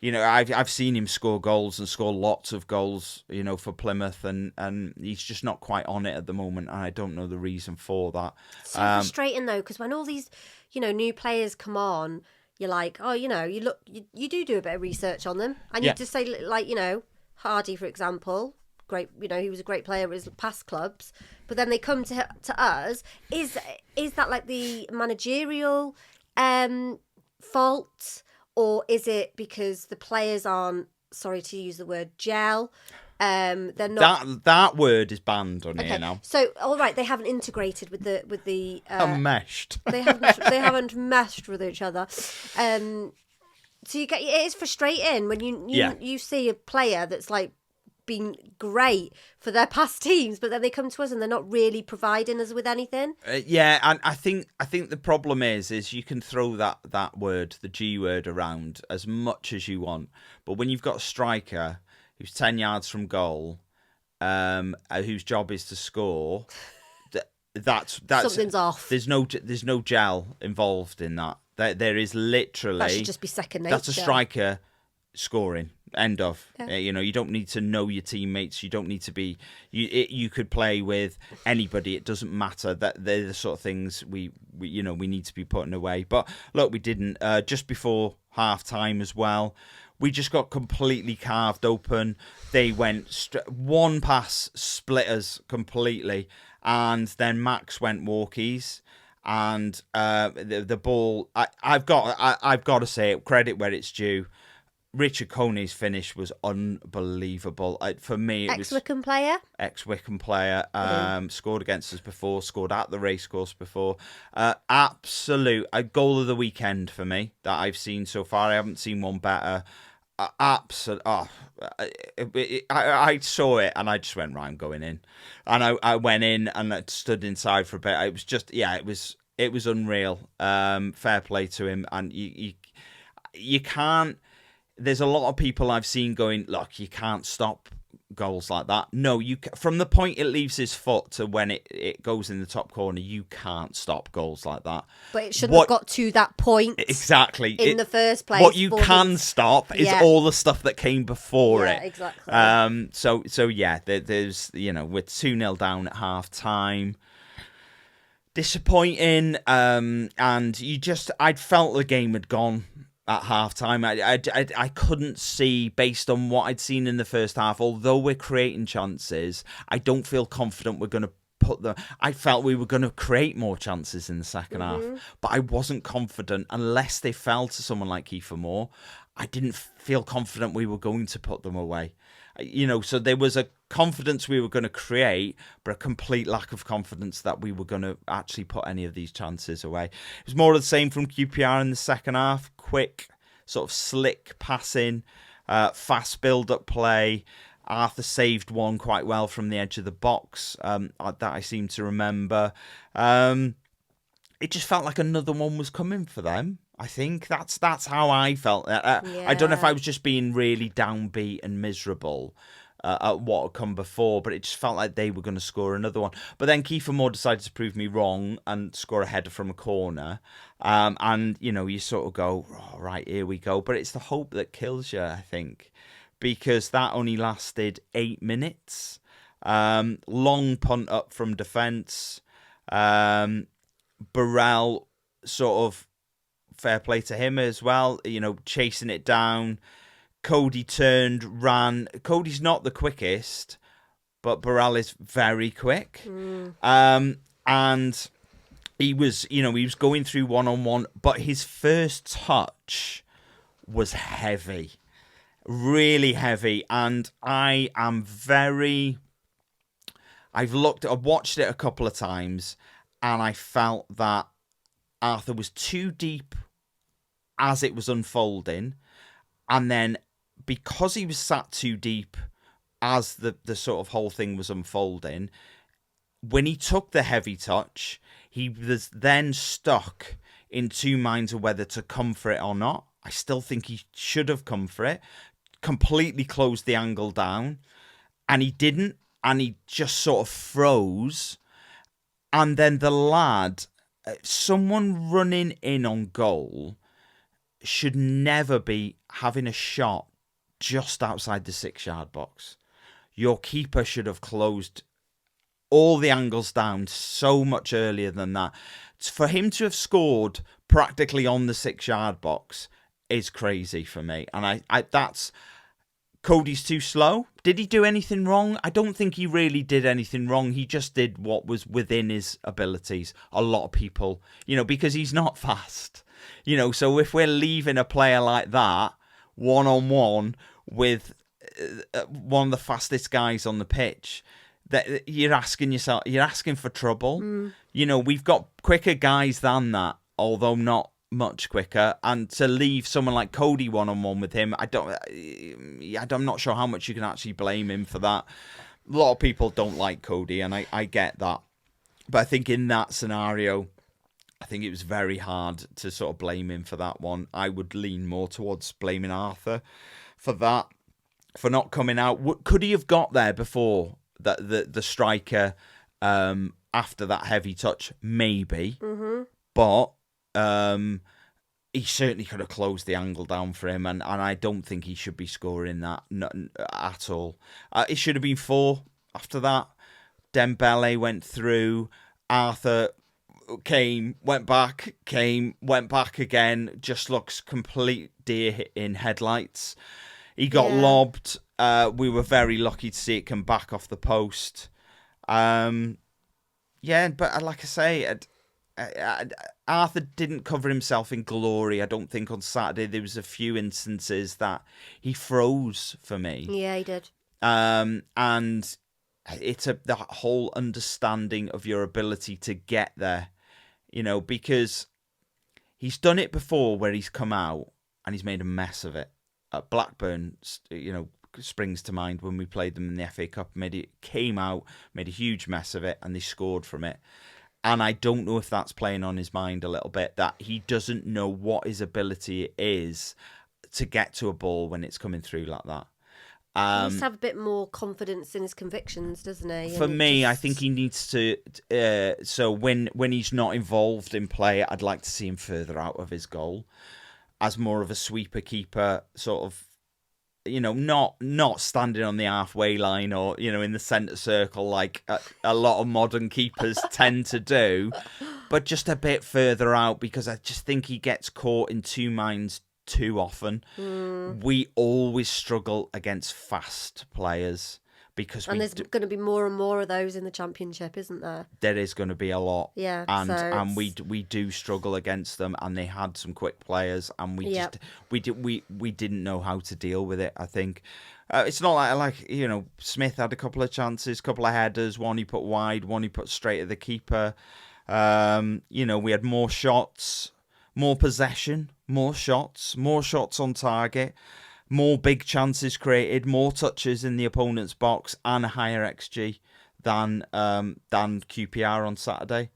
I've seen him score goals and score lots of goals, for Plymouth, and he's just not quite on it at the moment, and I don't know the reason for that. It's so frustrating, though, because when all these, new players come on, you're like, oh, you look, you do a bit of research on them, and you just say, like, Hardy, for example, great, he was a great player at his past clubs, but then they come to us. Is that like the managerial fault, or is it because the players aren't, sorry to use the word, gel? They're not. That word is banned on here now. So, all right, they haven't integrated with the meshed. They haven't meshed with each other. So it is frustrating when you see a player that's like been great for their past teams, but then they come to us and they're not really providing us with anything. And I think the problem is you can throw that word, the G word, around as much as you want, but when you've got a striker who's 10 yards from goal, whose job is to score, that's something's off. There's no gel involved in that. There is literally, that should just be second nature. That's a striker scoring. End of. Yeah. You don't need to know your teammates. You don't need to be. You could play with anybody. It doesn't matter. That they're the sort of things we need to be putting away. But look, we didn't. Just before half time as well, we just got completely carved open. They went one pass, split us completely, and then Max went walkies. And the ball, I've got to say it, credit where it's due. Richard Coney's finish was unbelievable. For me, it was Wickham player. Ex-Wickham player. Scored against us before. Scored at the Racecourse before. Absolute a goal of the weekend for me that I've seen so far. I haven't seen one better. Absolute. I saw it and I just went, right, I'm going in. And I went in and I stood inside for a bit. It was just, it was unreal. Fair play to him. And you can't. There's a lot of people I've seen going, look, you can't stop goals like that. No, from the point it leaves his foot to when it goes in the top corner, you can't stop goals like that. But it shouldn't have got to that point. Exactly. In the first place. What you can stop is all the stuff that came before it. Exactly. So there's, we're 2-0 down at half time. disappointing. And I'd felt the game had gone at half time. I couldn't see, based on what I'd seen in the first half, although we're creating chances, I don't feel confident we're going to put them. I felt we were going to create more chances in the second half, but I wasn't confident unless they fell to someone like Kiefer Moore. I didn't feel confident we were going to put them away. So there was a confidence we were going to create, but a complete lack of confidence that we were going to actually put any of these chances away. It was more of the same from QPR in the second half. Quick, sort of slick passing, fast build-up play. Arthur saved one quite well from the edge of the box, that I seem to remember. It just felt like another one was coming for them. I think that's how I felt. I don't know if I was just being really downbeat and miserable at what had come before, but it just felt like they were going to score another one. But then Kiefer Moore decided to prove me wrong and score a header from a corner. And, you sort of go, oh, right, here we go. But it's the hope that kills you, I think, because that only lasted 8 minutes. Long punt up from defence. Burrell sort of, fair play to him as well, chasing it down. Cody turned, ran. Cody's not the quickest, but Burrell is very quick. And he was going through one-on-one, but his first touch was heavy, really heavy. And I've watched it a couple of times, and I felt that Arthur was too deep as it was unfolding, and then because he was sat too deep as the sort of whole thing was unfolding, when he took the heavy touch, he was then stuck in two minds of whether to come for it or not. I still think he should have come for it, completely closed the angle down, and he didn't, and he just sort of froze. And then the lad, someone running in on goal should never be having a shot just outside the 6-yard box. Your keeper should have closed all the angles down so much earlier than that. For him to have scored practically on the 6-yard box is crazy for me. And that's... Cody's too slow. Did he do anything wrong? I don't think he really did anything wrong. He just did what was within his abilities. A lot of people, because he's not fast. So if we're leaving a player like that one-on-one with one of the fastest guys on the pitch, that you're asking for trouble. We've got quicker guys than that, although not much quicker, and to leave someone like Cody one-on-one with him, I'm not sure how much you can actually blame him for that. A lot of people don't like Cody, and I get that, but I think in that scenario, I think it was very hard to sort of blame him for that one. I would lean more towards blaming Arthur for that, for not coming out. Could he have got there before that the striker after that heavy touch? Maybe, but he certainly could have closed the angle down for him, and I don't think he should be scoring that at all. It should have been 4 after that. Dembele went through. Arthur went back again. Just looks complete deer in headlights. He got lobbed. We were very lucky to see it come back off the post. But like I say, Arthur didn't cover himself in glory. I don't think on Saturday there was a few instances that he froze for me. Yeah, he did. And it's the whole understanding of your ability to get there, because he's done it before where he's come out and he's made a mess of it. Blackburn, springs to mind when we played them in the FA Cup. Came out, made a huge mess of it, and they scored from it. And I don't know if that's playing on his mind a little bit, that he doesn't know what his ability is to get to a ball when it's coming through like that. He needs to have a bit more confidence in his convictions, doesn't he? For me, I think he needs to... so when he's not involved in play, I'd like to see him further out of his goal as more of a sweeper keeper, sort of not standing on the halfway line or, in the centre circle like a lot of modern keepers tend to do, but just a bit further out, because I just think he gets caught in two minds too often. We always struggle against fast players. And there's going to be more and more of those in the Championship, isn't there? There is going to be a lot. Yeah. And we do struggle against them, and they had some quick players, and we didn't know how to deal with it, I think. It's not like Smith had a couple of chances, couple of headers, one he put wide, one he put straight at the keeper. We had more shots, more possession, more shots on target. More big chances created, more touches in the opponent's box, and a higher XG than QPR on Saturday,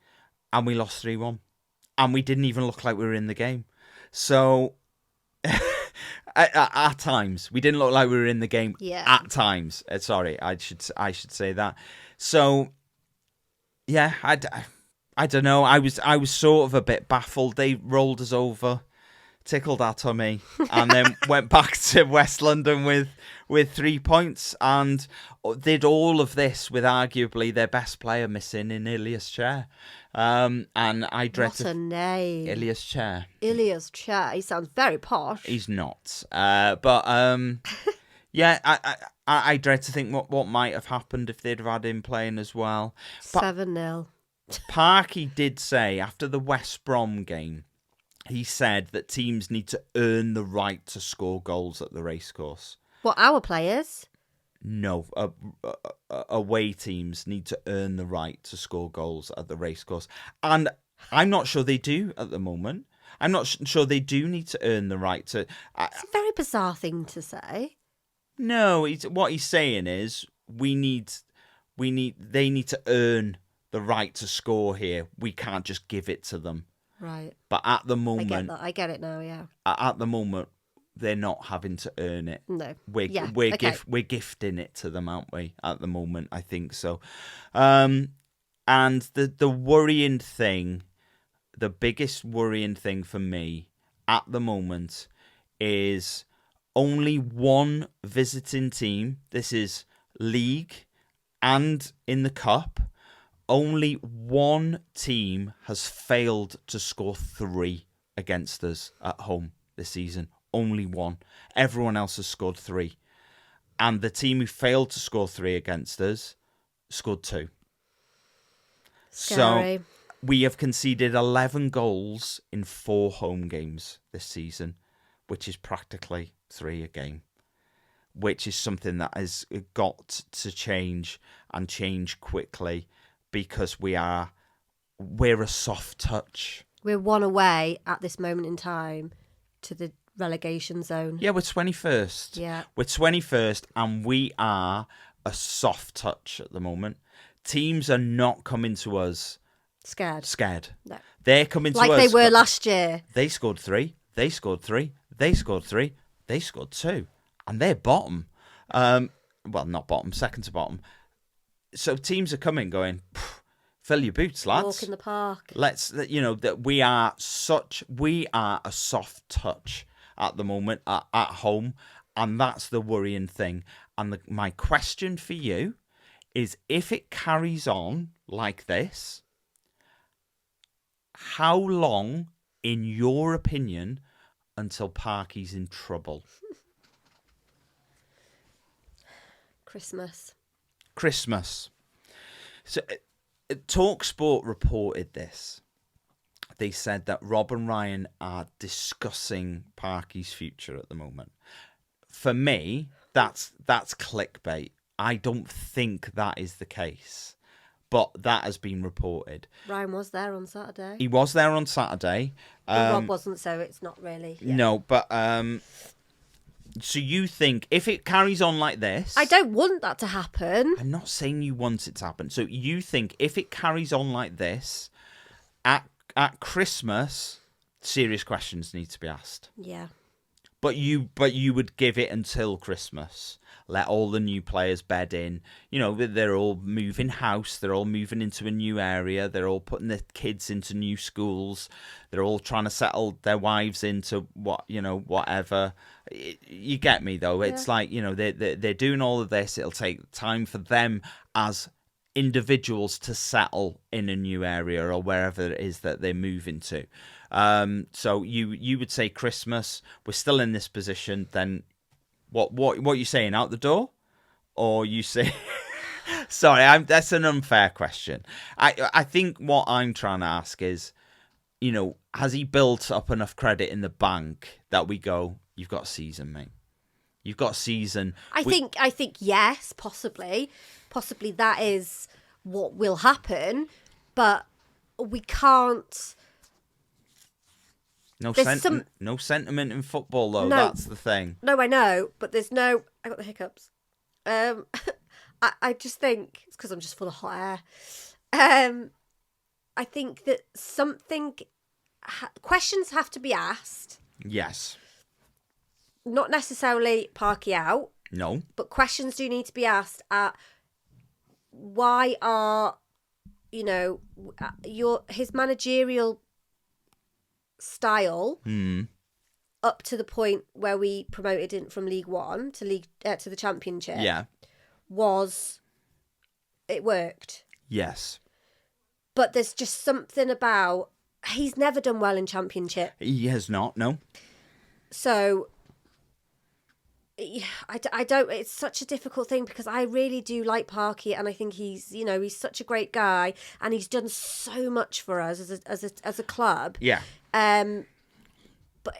and we lost 3-1, and we didn't even look like we were in the game. So at times we didn't look like we were in the game. Yeah. At times, sorry, I should say that. So yeah, I don't know. I was sort of a bit baffled. They rolled us over, tickled our tummy, and then went back to West London with 3 points, and did all of this with arguably their best player missing in Ilias Chair. And I dread What a name. Ilias Chair. Ilias Chair. He sounds very posh. He's not. But yeah, I dread to think what might have happened if they'd have had him playing as well. 7-0. Parky did say after the West Brom game, he said that teams need to earn the right to score goals at the Racecourse. What, our players? No, away teams need to earn the right to score goals at the Racecourse. And I'm not sure they do at the moment. I'm not sure they do need to earn the right to... It's a very bizarre thing to say. No, what he's saying is they need to earn the right to score here. We can't just give it to them. Right. But at the moment... I get it now, yeah. At the moment, they're not having to earn it. No. We're gifting it to them, aren't we? At the moment, I think so. And the worrying thing, the biggest worrying thing for me at the moment is only one visiting team. This is league and in the cup. Only one team has failed to score 3 against us at home this season. Only one. Everyone else has scored 3. And the team who failed to score 3 against us scored 2. Scary. So we have conceded 11 goals in 4 home games this season, which is practically 3 a game, which is something that has got to change, and change quickly, because we're a soft touch. We're 1 away at this moment in time to the relegation zone. Yeah, we're 21st. Yeah. We're 21st, and we are a soft touch at the moment. Teams are not coming to us scared. No. They're coming to us like they were last year. They scored 3. They scored 3. They scored 3. They scored 2. And they're bottom. Well, not bottom, second to bottom. So teams are coming going, fill your boots, lads. Walk in the park. That we are a soft touch at the moment at home, and that's the worrying thing. And my question for you is, if it carries on like this, how long, in your opinion, until Parky's in trouble? Christmas. So, TalkSport reported this. They said that Rob and Ryan are discussing Parky's future at the moment. For me, that's clickbait. I don't think that is the case, but that has been reported. Ryan was there on Saturday. He was there on Saturday. Rob wasn't, so it's not really. Yeah. No, but so you think if it carries on like this... I don't want that to happen. I'm not saying you want it to happen. So you think if it carries on like this, at Christmas, serious questions need to be asked. Yeah. But you would give it until Christmas. Let all the new players bed in. They're all moving house. They're all moving into a new area. They're all putting their kids into new schools. They're all trying to settle their wives into whatever. You get me though. It's like they're doing all of this. It'll take time for them as individuals to settle in a new area or wherever it is that they're moving to. So you would say Christmas, we're still in this position, then what are you saying, out the door? Or you say sorry, that's an unfair question. I think what I'm trying to ask is, has he built up enough credit in the bank that we go, you've got a season, mate. You've got a season. I think yes, possibly that is what will happen, but we can't. No sentiment in football, though. No, that's the thing. No, I know, but there's no. I got the hiccups. I just think it's because I'm just full of hot air. I think that questions have to be asked. Yes. Not necessarily Parky out. No. But questions do need to be asked at why are, his managerial style up to the point where we promoted him from League One to the Championship. Yeah. It worked. Yes. But there's just something about, he's never done well in Championship. He has not, no. So I don't. It's such a difficult thing because I really do like Parky, and I think he's such a great guy, and he's done so much for us as a club. Yeah. But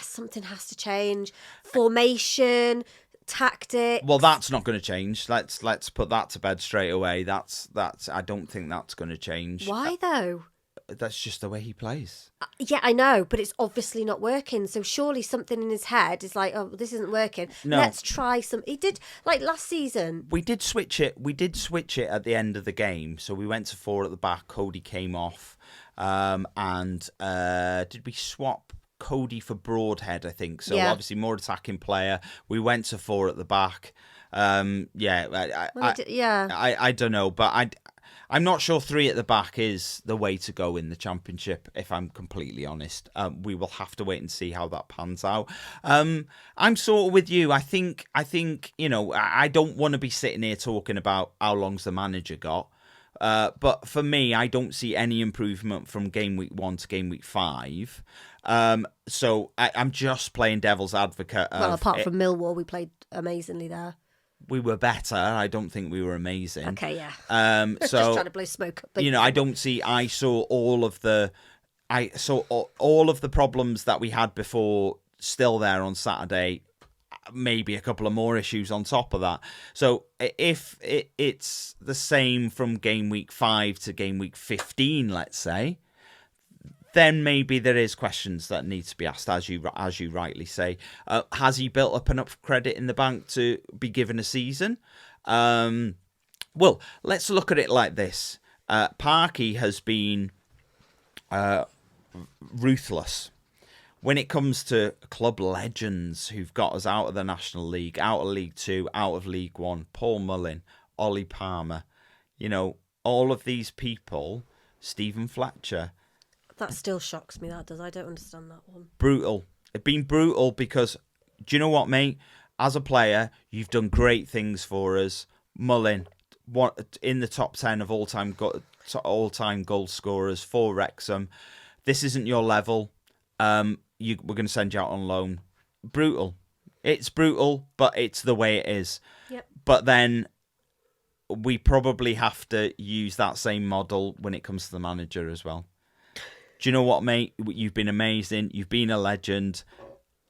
something has to change. Formation, tactics. Well, that's not going to change. Let's put that to bed straight away. That's. I don't think that's going to change. Why though? That's just the way he plays. Yeah, I know, but it's obviously not working. So surely something in his head is like, oh, this isn't working. No. Let's try some. He did, like last season. We did switch it. We did switch it at the end of the game. So we went to 4 at the back. Cody came off. And did we swap Cody for Broadhead, I think? So obviously more attacking player. We went to 4 at the back. I don't know, but I'm not sure 3 at the back is the way to go in the Championship, if I'm completely honest. We will have to wait and see how that pans out. I'm sort of with you. I think I don't want to be sitting here talking about how long's the manager got. But for me, I don't see any improvement from game week 1 to game week 5. So I'm just playing devil's advocate. Well, apart from Millwall, we played amazingly there. We were better. I don't think we were amazing. Okay, yeah. So just trying to blow smoke up. I don't see. I saw all of the problems that we had before still there on Saturday. Maybe a couple of more issues on top of that. So if it's the same from game week 5 to game week 15, let's say, then maybe there is questions that need to be asked, as you rightly say. Has he built up enough credit in the bank to be given a season? Well, let's look at it like this. Parky has been ruthless when it comes to club legends who've got us out of the National League, out of League 2, out of League 1. Paul Mullin, Ollie Palmer, all of these people, Stephen Fletcher. That still shocks me, that does. I don't understand that one. Brutal. It's been brutal because, do you know what, mate? As a player, you've done great things for us. Mullin, in the top 10 of all-time goal scorers for Wrexham. This isn't your level. We're going to send you out on loan. Brutal. It's brutal, but it's the way it is. Yep. But then we probably have to use that same model when it comes to the manager as well. Do you know what, mate? You've been amazing. You've been a legend.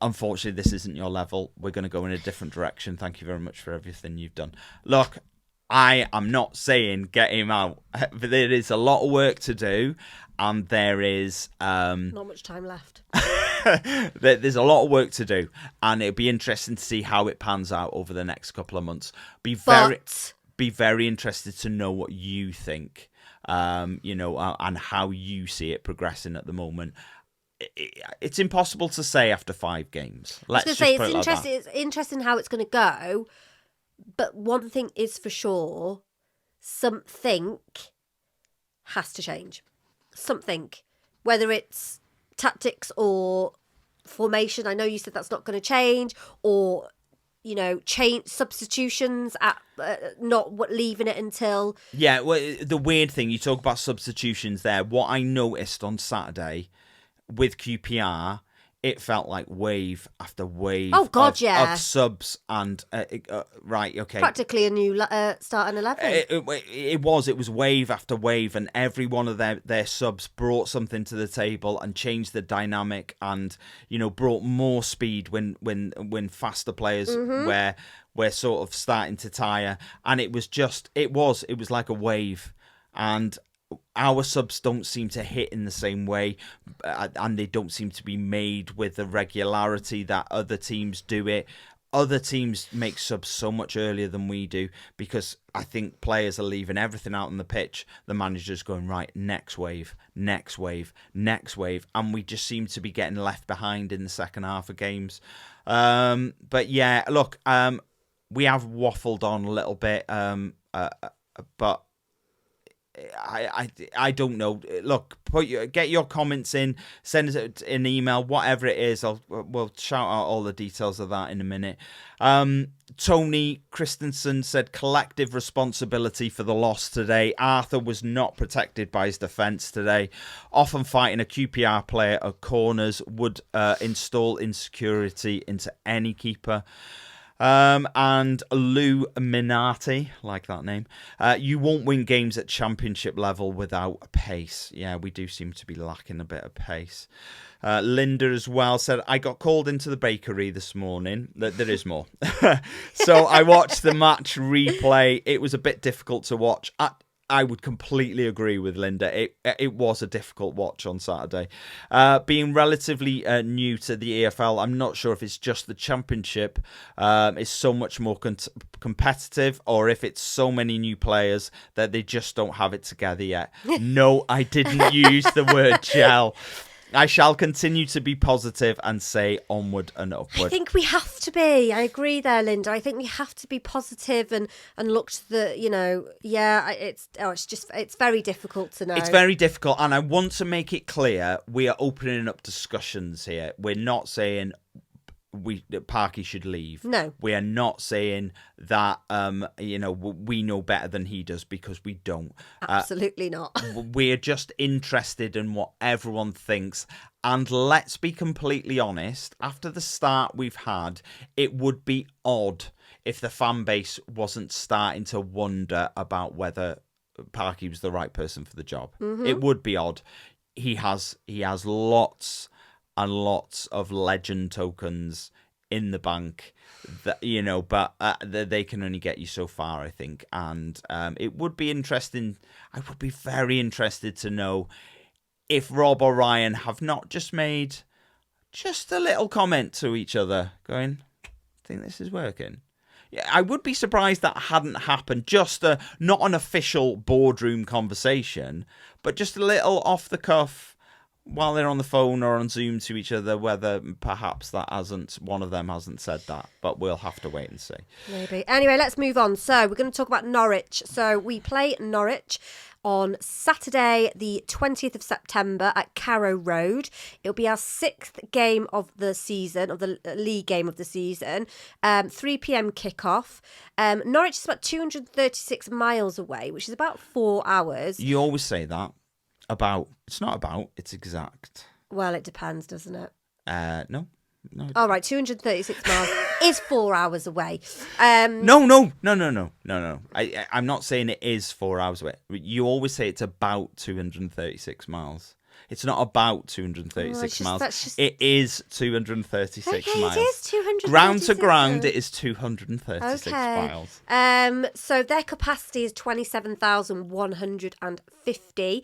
Unfortunately, this isn't your level. We're going to go in a different direction. Thank you very much for everything you've done. Look, I am not saying get him out. There is a lot of work to do, and there is not much time left. There's a lot of work to do, and it'll be interesting to see how it pans out over the next couple of months. Be very interested to know what you think. And how you see it progressing at the moment. it's impossible to say after 5 games. Let's just say put it like that. it's interesting how it's going to go. But one thing is for sure, something has to change. Something, whether it's tactics or formation. I know you said that's not going to change, or change substitutions at not leaving it until. Yeah, well, the weird thing, you talk about substitutions there. What I noticed on Saturday with QPR, it felt like wave after wave of subs and right, okay. Practically a new starting 11. It was wave after wave, and every one of their subs brought something to the table and changed the dynamic, and brought more speed when faster players were sort of starting to tire, and it was like a wave, and our subs don't seem to hit in the same way, and they don't seem to be made with the regularity that other teams do it. Other teams make subs so much earlier than we do, because I think players are leaving everything out on the pitch. The manager's going, right, next wave, next wave, next wave, and we just seem to be getting left behind in the second half of games. But yeah, look, we have waffled on a little bit, but I don't know. Look, get your comments in, send us an email, whatever it is. We'll shout out all the details of that in a minute. Tony Christensen said collective responsibility for the loss today. Arthur was not protected by his defence today. Often fighting a QPR player at corners would install insecurity into any keeper. And Lou Minardi, like that name, you won't win games at championship level without pace. Yeah, we do seem to be lacking a bit of pace. Linda as well said, I got called into the bakery this morning. There is more. So I watched the match replay. It was a bit difficult to watch. I would completely agree with Linda. It was a difficult watch on Saturday. Being relatively new to the EFL, I'm not sure if it's just the Championship is so much more competitive, or if it's so many new players that they just don't have it together yet. No, I didn't use the word gel. I shall continue to be positive and say onward and upward. I think we have to be. I agree there, Linda. I think we have to be positive and look to the, it's very difficult to know. It's very difficult, and I want to make it clear we are opening up discussions here. We're not saying Parky should leave. No. We are not saying that we know better than he does, because we don't. Absolutely not. We're just interested in what everyone thinks. And let's be completely honest, after the start we've had, it would be odd if the fan base wasn't starting to wonder about whether Parky was the right person for the job. Mm-hmm. It would be odd. He has lots and lots of legend tokens in the bank, that but they can only get you so far, I think. And it would be interesting. I would be very interested to know if Rob or Ryan have not just made just a little comment to each other, going, "I think this is working." Yeah, I would be surprised that hadn't happened. Just not an official boardroom conversation, but just a little off the cuff, while they're on the phone or on Zoom to each other, whether perhaps one of them hasn't said that, but we'll have to wait and see. Maybe. Anyway, let's move on. So we're going to talk about Norwich. So we play Norwich on Saturday, the 20th of September at Carrow Road. It'll be our 6th game of the season, of the league game of the season. 3 p.m. kickoff. Norwich is about 236 miles away, which is about 4 hours. You always say that. It's not about, it's exact. Well, it depends, doesn't it? No. All right, 236 miles is 4 hours away. No. I'm not saying it is 4 hours away. You always say it's about 236 miles. It's not about 236 miles. It is 236 miles. It is 236. Ground to ground, it is 236 miles. So their capacity is 27,150.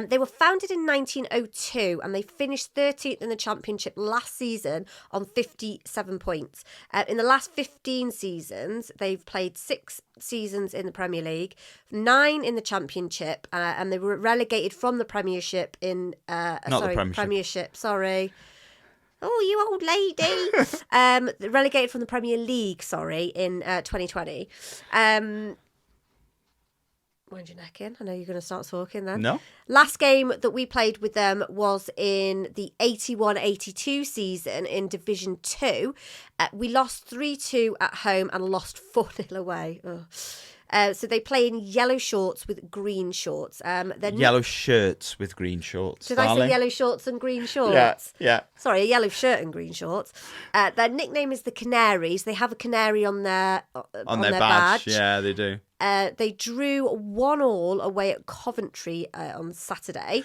They were founded in 1902 and they finished 13th in the Championship last season on 57 points. In the last 15 seasons, they've played 6 seasons in the Premier League, 9 in the Championship, and they were relegated from the Premiership in Not the Premiership. Sorry. Oh, you old lady. Relegated from the Premier League, in 2020. Wind your neck in. I know you're going to start talking then. No. Last game that we played with them was in the 81-82 season in Division 2. We lost 3-2 at home and lost 4-0 away. So they play in yellow shorts with green shorts. Yellow shirts with green shorts. Did I say yellow shorts and green shorts? Yeah. Sorry, a yellow shirt and green shorts. Their nickname is the Canaries. They have a canary on their badge. Yeah, they do. They drew 1-1 away at Coventry on Saturday.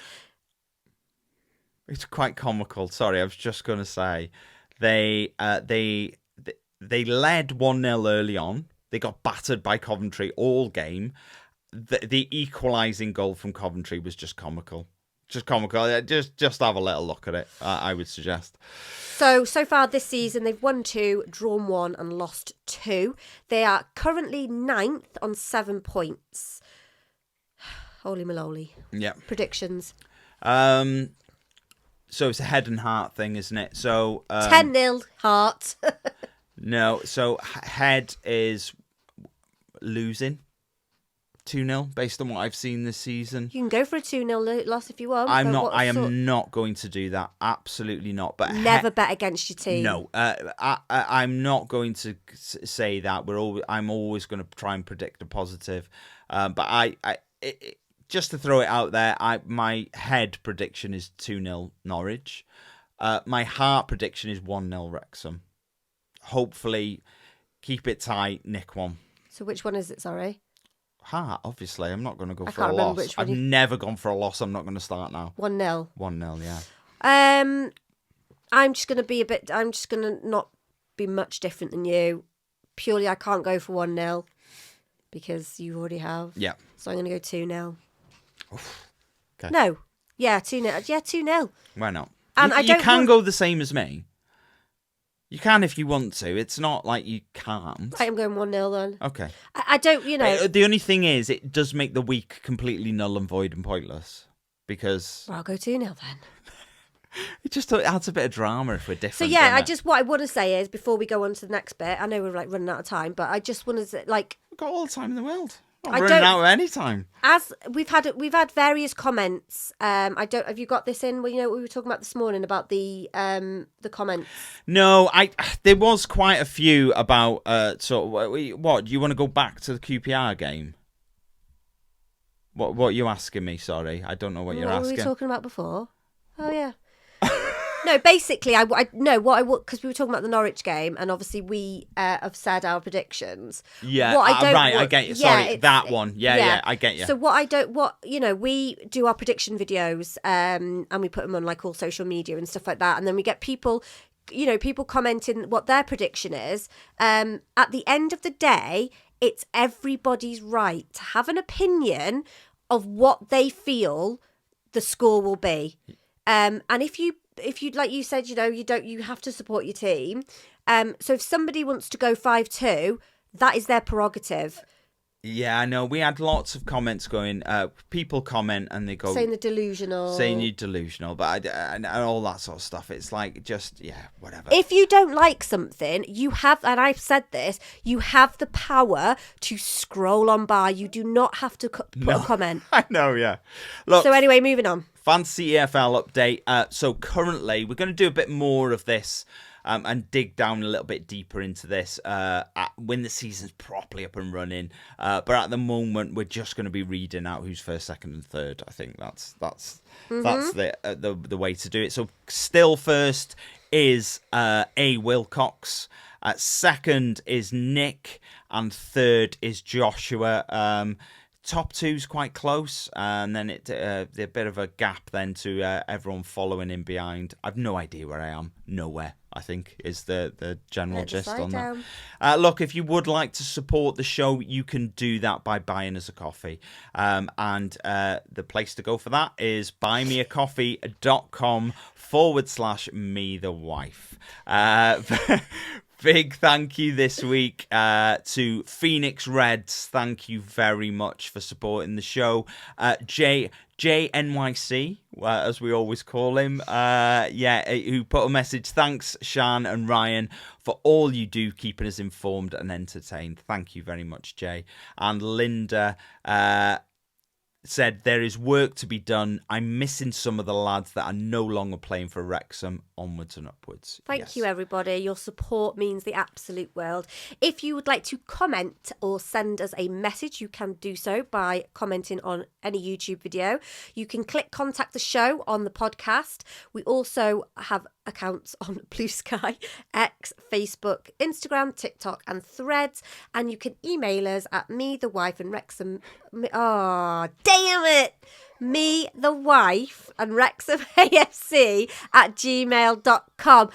It's quite comical. Sorry, I was just going to say they led 1-0 early on. They got battered by Coventry all game. The equalising goal from Coventry was just comical. Just comical. Just have a little look at it, I would suggest. So far this season, they've won 2, drawn 1 and lost 2. They are currently 9th on 7 points. Holy moly. Yeah. Predictions. So it's a head and heart thing, isn't it? So 10-0 Heart. No, so head is losing 2-0 based on what I've seen this season. You can go for a 2-0 loss if you want. I am not going to do that. Absolutely not. But never bet against your team. No, I'm not going to say that. I'm always going to try and predict a positive. But just to throw it out there, my head prediction is 2-0 Norwich. My heart prediction is 1-0 Wrexham. Hopefully, keep it tight, nick one. So which one is it, sorry? Heart, obviously. I'm not going to go for a can't remember loss. Which one I've never gone for a loss. I'm not going to start now. 1-0. 1-0, yeah. I'm just going to not be much different than you. Purely, I can't go for 1-0 because you already have. Yeah. So I'm going to go 2-0. Okay. No. Yeah, 2-0. Yeah, 2-0. Why not? And you can go the same as me. You can if you want to. It's not like you can't. Right, I'm going 1-0 then. Okay. I don't, The only thing is, it does make the week completely null and void and pointless. Because... Well, I'll go 2-0 then. It just adds a bit of drama if we're different. So yeah, what I want to say is, before we go on to the next bit, I know we're running out of time, but I just want to say, We've got all the time in the world. Not running out of any time. As we've had various comments. Have you got this in? Well, what we were talking about this morning about the comments. No, there was quite a few about what do you want to go back to the QPR game? What are you asking me? Sorry, I don't know what you're asking. What were we talking about before? Oh yeah. No, basically, because we were talking about the Norwich game, and obviously we have said our predictions. Yeah, I get you. Sorry, that one. Yeah, I get you. So we do our prediction videos, and we put them on all social media and stuff like that, and then we get people commenting what their prediction is. At the end of the day, it's everybody's right to have an opinion of what they feel the score will be. And if you like you said, you have to support your team. So if somebody wants to go 5-2, that is their prerogative. Yeah, I know. We had lots of comments going. People comment and they go saying you're delusional, but and all that sort of stuff. It's whatever. If you don't like something, you have, and I've said this, you have the power to scroll on by. You do not have to put a comment. I know. Yeah. Look. So anyway, moving on. Fantasy EFL update. So currently, we're going to do a bit more of this. And dig down a little bit deeper into this when the season's properly up and running. But at the moment, we're just going to be reading out who's first, second, and third. I think that's the way to do it. So still first is A. Wilcox. Second is Nick, and third is Joshua. Top two's quite close, and then a bit of a gap then to everyone following in behind. I've no idea where I am. Nowhere, I think, is the general gist on that. Look, if you would like to support the show, you can do that by buying us a coffee. And the place to go for that is buymeacoffee.com/me the wife. Big thank you this week to Phoenix Reds. Thank you very much for supporting the show. JNYC, as we always call him, who put a message. Thanks, Siân and Ryan, for all you do, keeping us informed and entertained. Thank you very much, Jay. And Linda said, there is work to be done. I'm missing some of the lads that are no longer playing for Wrexham. Onwards and upwards. Thank you, everybody. Your support means the absolute world. If you would like to comment or send us a message, you can do so by commenting on any YouTube video. You can click contact the show on the podcast. We also have accounts on Blue Sky, X, Facebook, Instagram, TikTok and Threads. And you can email us at Wrexham. Oh, damn it! Me, the wife, and Wrexham AFC at gmail.com.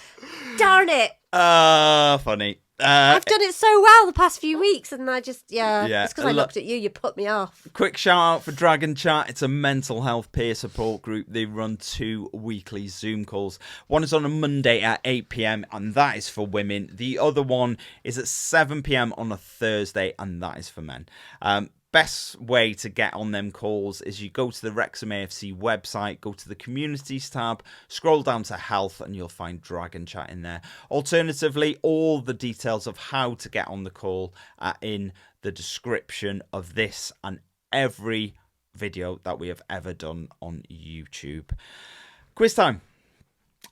Darn it. Funny. I've done it so well the past few weeks, and I just, it's because I looked at you, you put me off. Quick shout out for Dragon Chat. It's a mental health peer support group. They run 2 weekly Zoom calls. One is on a Monday at 8 p.m, and that is for women. The other one is at 7 p.m. on a Thursday, and that is for men. Best way to get on them calls is you go to the Wrexham AFC website, go to the communities tab, scroll down to health, and you'll find Dragon Chat in there. Alternatively, all the details of how to get on the call are in the description of this and every video that we have ever done on YouTube. Quiz time.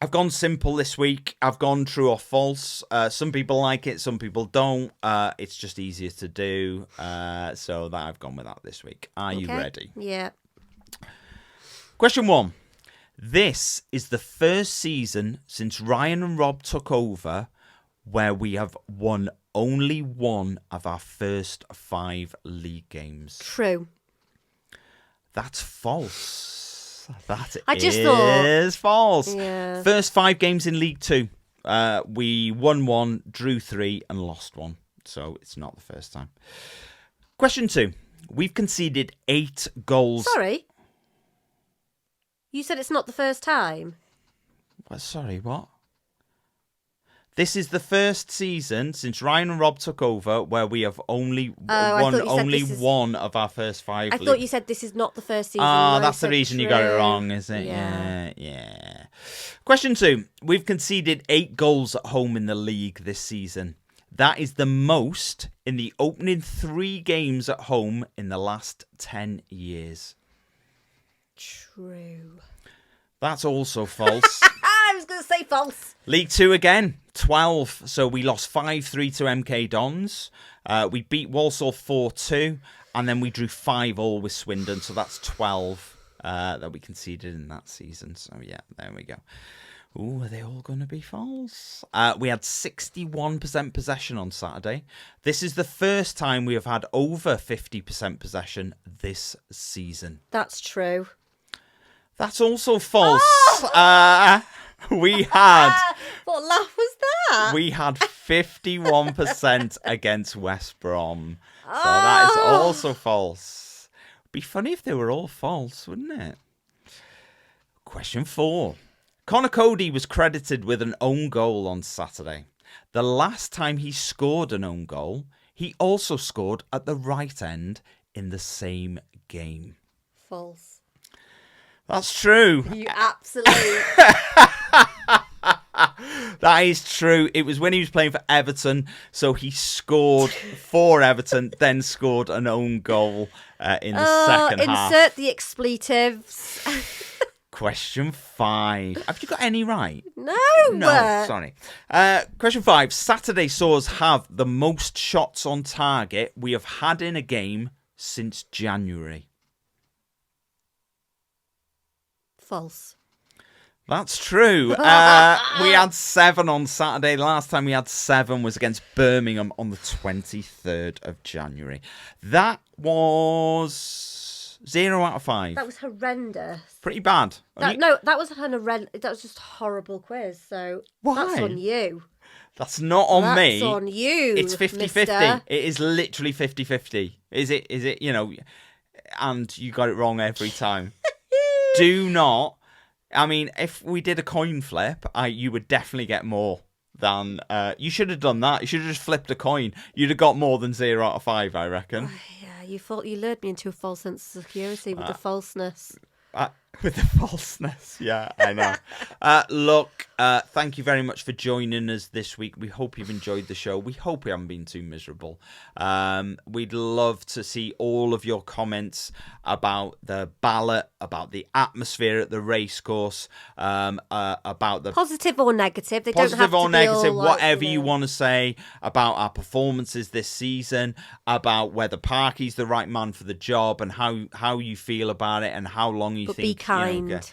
I've gone simple this week. I've gone true or false. Some people like it, some people don't. It's just easier to do. So that I've gone with that this week. Are you ready? Yeah. Question 1. This is the first season since Ryan and Rob took over where we have won only one of our first 5 league games. True. That's false. That is false. Yeah. First 5 games in League 2. We won 1, drew 3, and lost 1. So it's not the first time. Question 2. We've conceded 8 goals. Sorry? You said it's not the first time? Sorry, what? This is the first season since Ryan and Rob took over where we have only won one of our first 5 I thought you said this is not the first season. That's the reason you got it wrong, is it? Yeah. Question 2. We've conceded 8 goals at home in the league this season. That is the most in the opening 3 games at home in the last 10 years. True. That's also false. I was going to say false. League 2 again, 12. So we lost 5-3 to MK Dons. We beat Walsall 4-2. And then we drew 5-5 with Swindon. So that's 12 that we conceded in that season. So yeah, there we go. Ooh, are they all going to be false? We had 61% possession on Saturday. This is the first time we have had over 50% possession this season. That's true. That's also false. We had... What laugh was that? We had 51% against West Brom. So that is also false. Be funny if they were all false, wouldn't it? Question 4. Connor Cody was credited with an own goal on Saturday. The last time he scored an own goal, he also scored at the right end in the same game. False. That's true. You absolute... That is true. It was when he was playing for Everton, so he scored for Everton, then scored an own goal in the second half. Insert the expletives. Question 5. Have you got any right? No. No, sorry. Question 5. Saturday saw us have the most shots on target we have had in a game since January. False. That's true. We had 7 on Saturday. The last time we had 7 was against Birmingham on the 23rd of January. That was 0 out of 5. That was horrendous. Pretty bad. No, that was that was just a horrible quiz. So that's on you. That's not on me. That's on you. It's 50-50. It is literally 50-50. Is it, and you got it wrong every time. Do not. I mean, if we did a coin flip, you would definitely get more. than you should have done that. You should have just flipped a coin. You'd have got more than 0 out of 5, I reckon. Yeah, you lured me into a false sense of security with the falseness. With the falseness, yeah, I know. Look, thank you very much for joining us this week. We hope you've enjoyed the show. We hope we haven't been too miserable. We'd love to see all of your comments about the ballot, about the atmosphere at the racecourse, about the positive or negative. They positive don't have or to negative, be all, whatever you want to say about our performances this season, about whether Parky's the right man for the job, and how you feel about it, and how long you But think. be kind.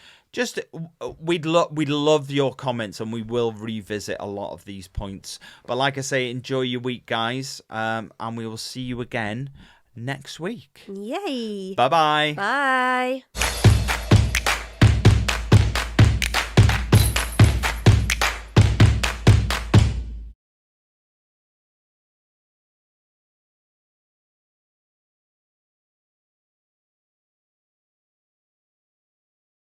We'd love your comments, and we will revisit a lot of these points. But like I say, enjoy your week, guys, and we will see you again next week. Yay! Bye-bye. Bye.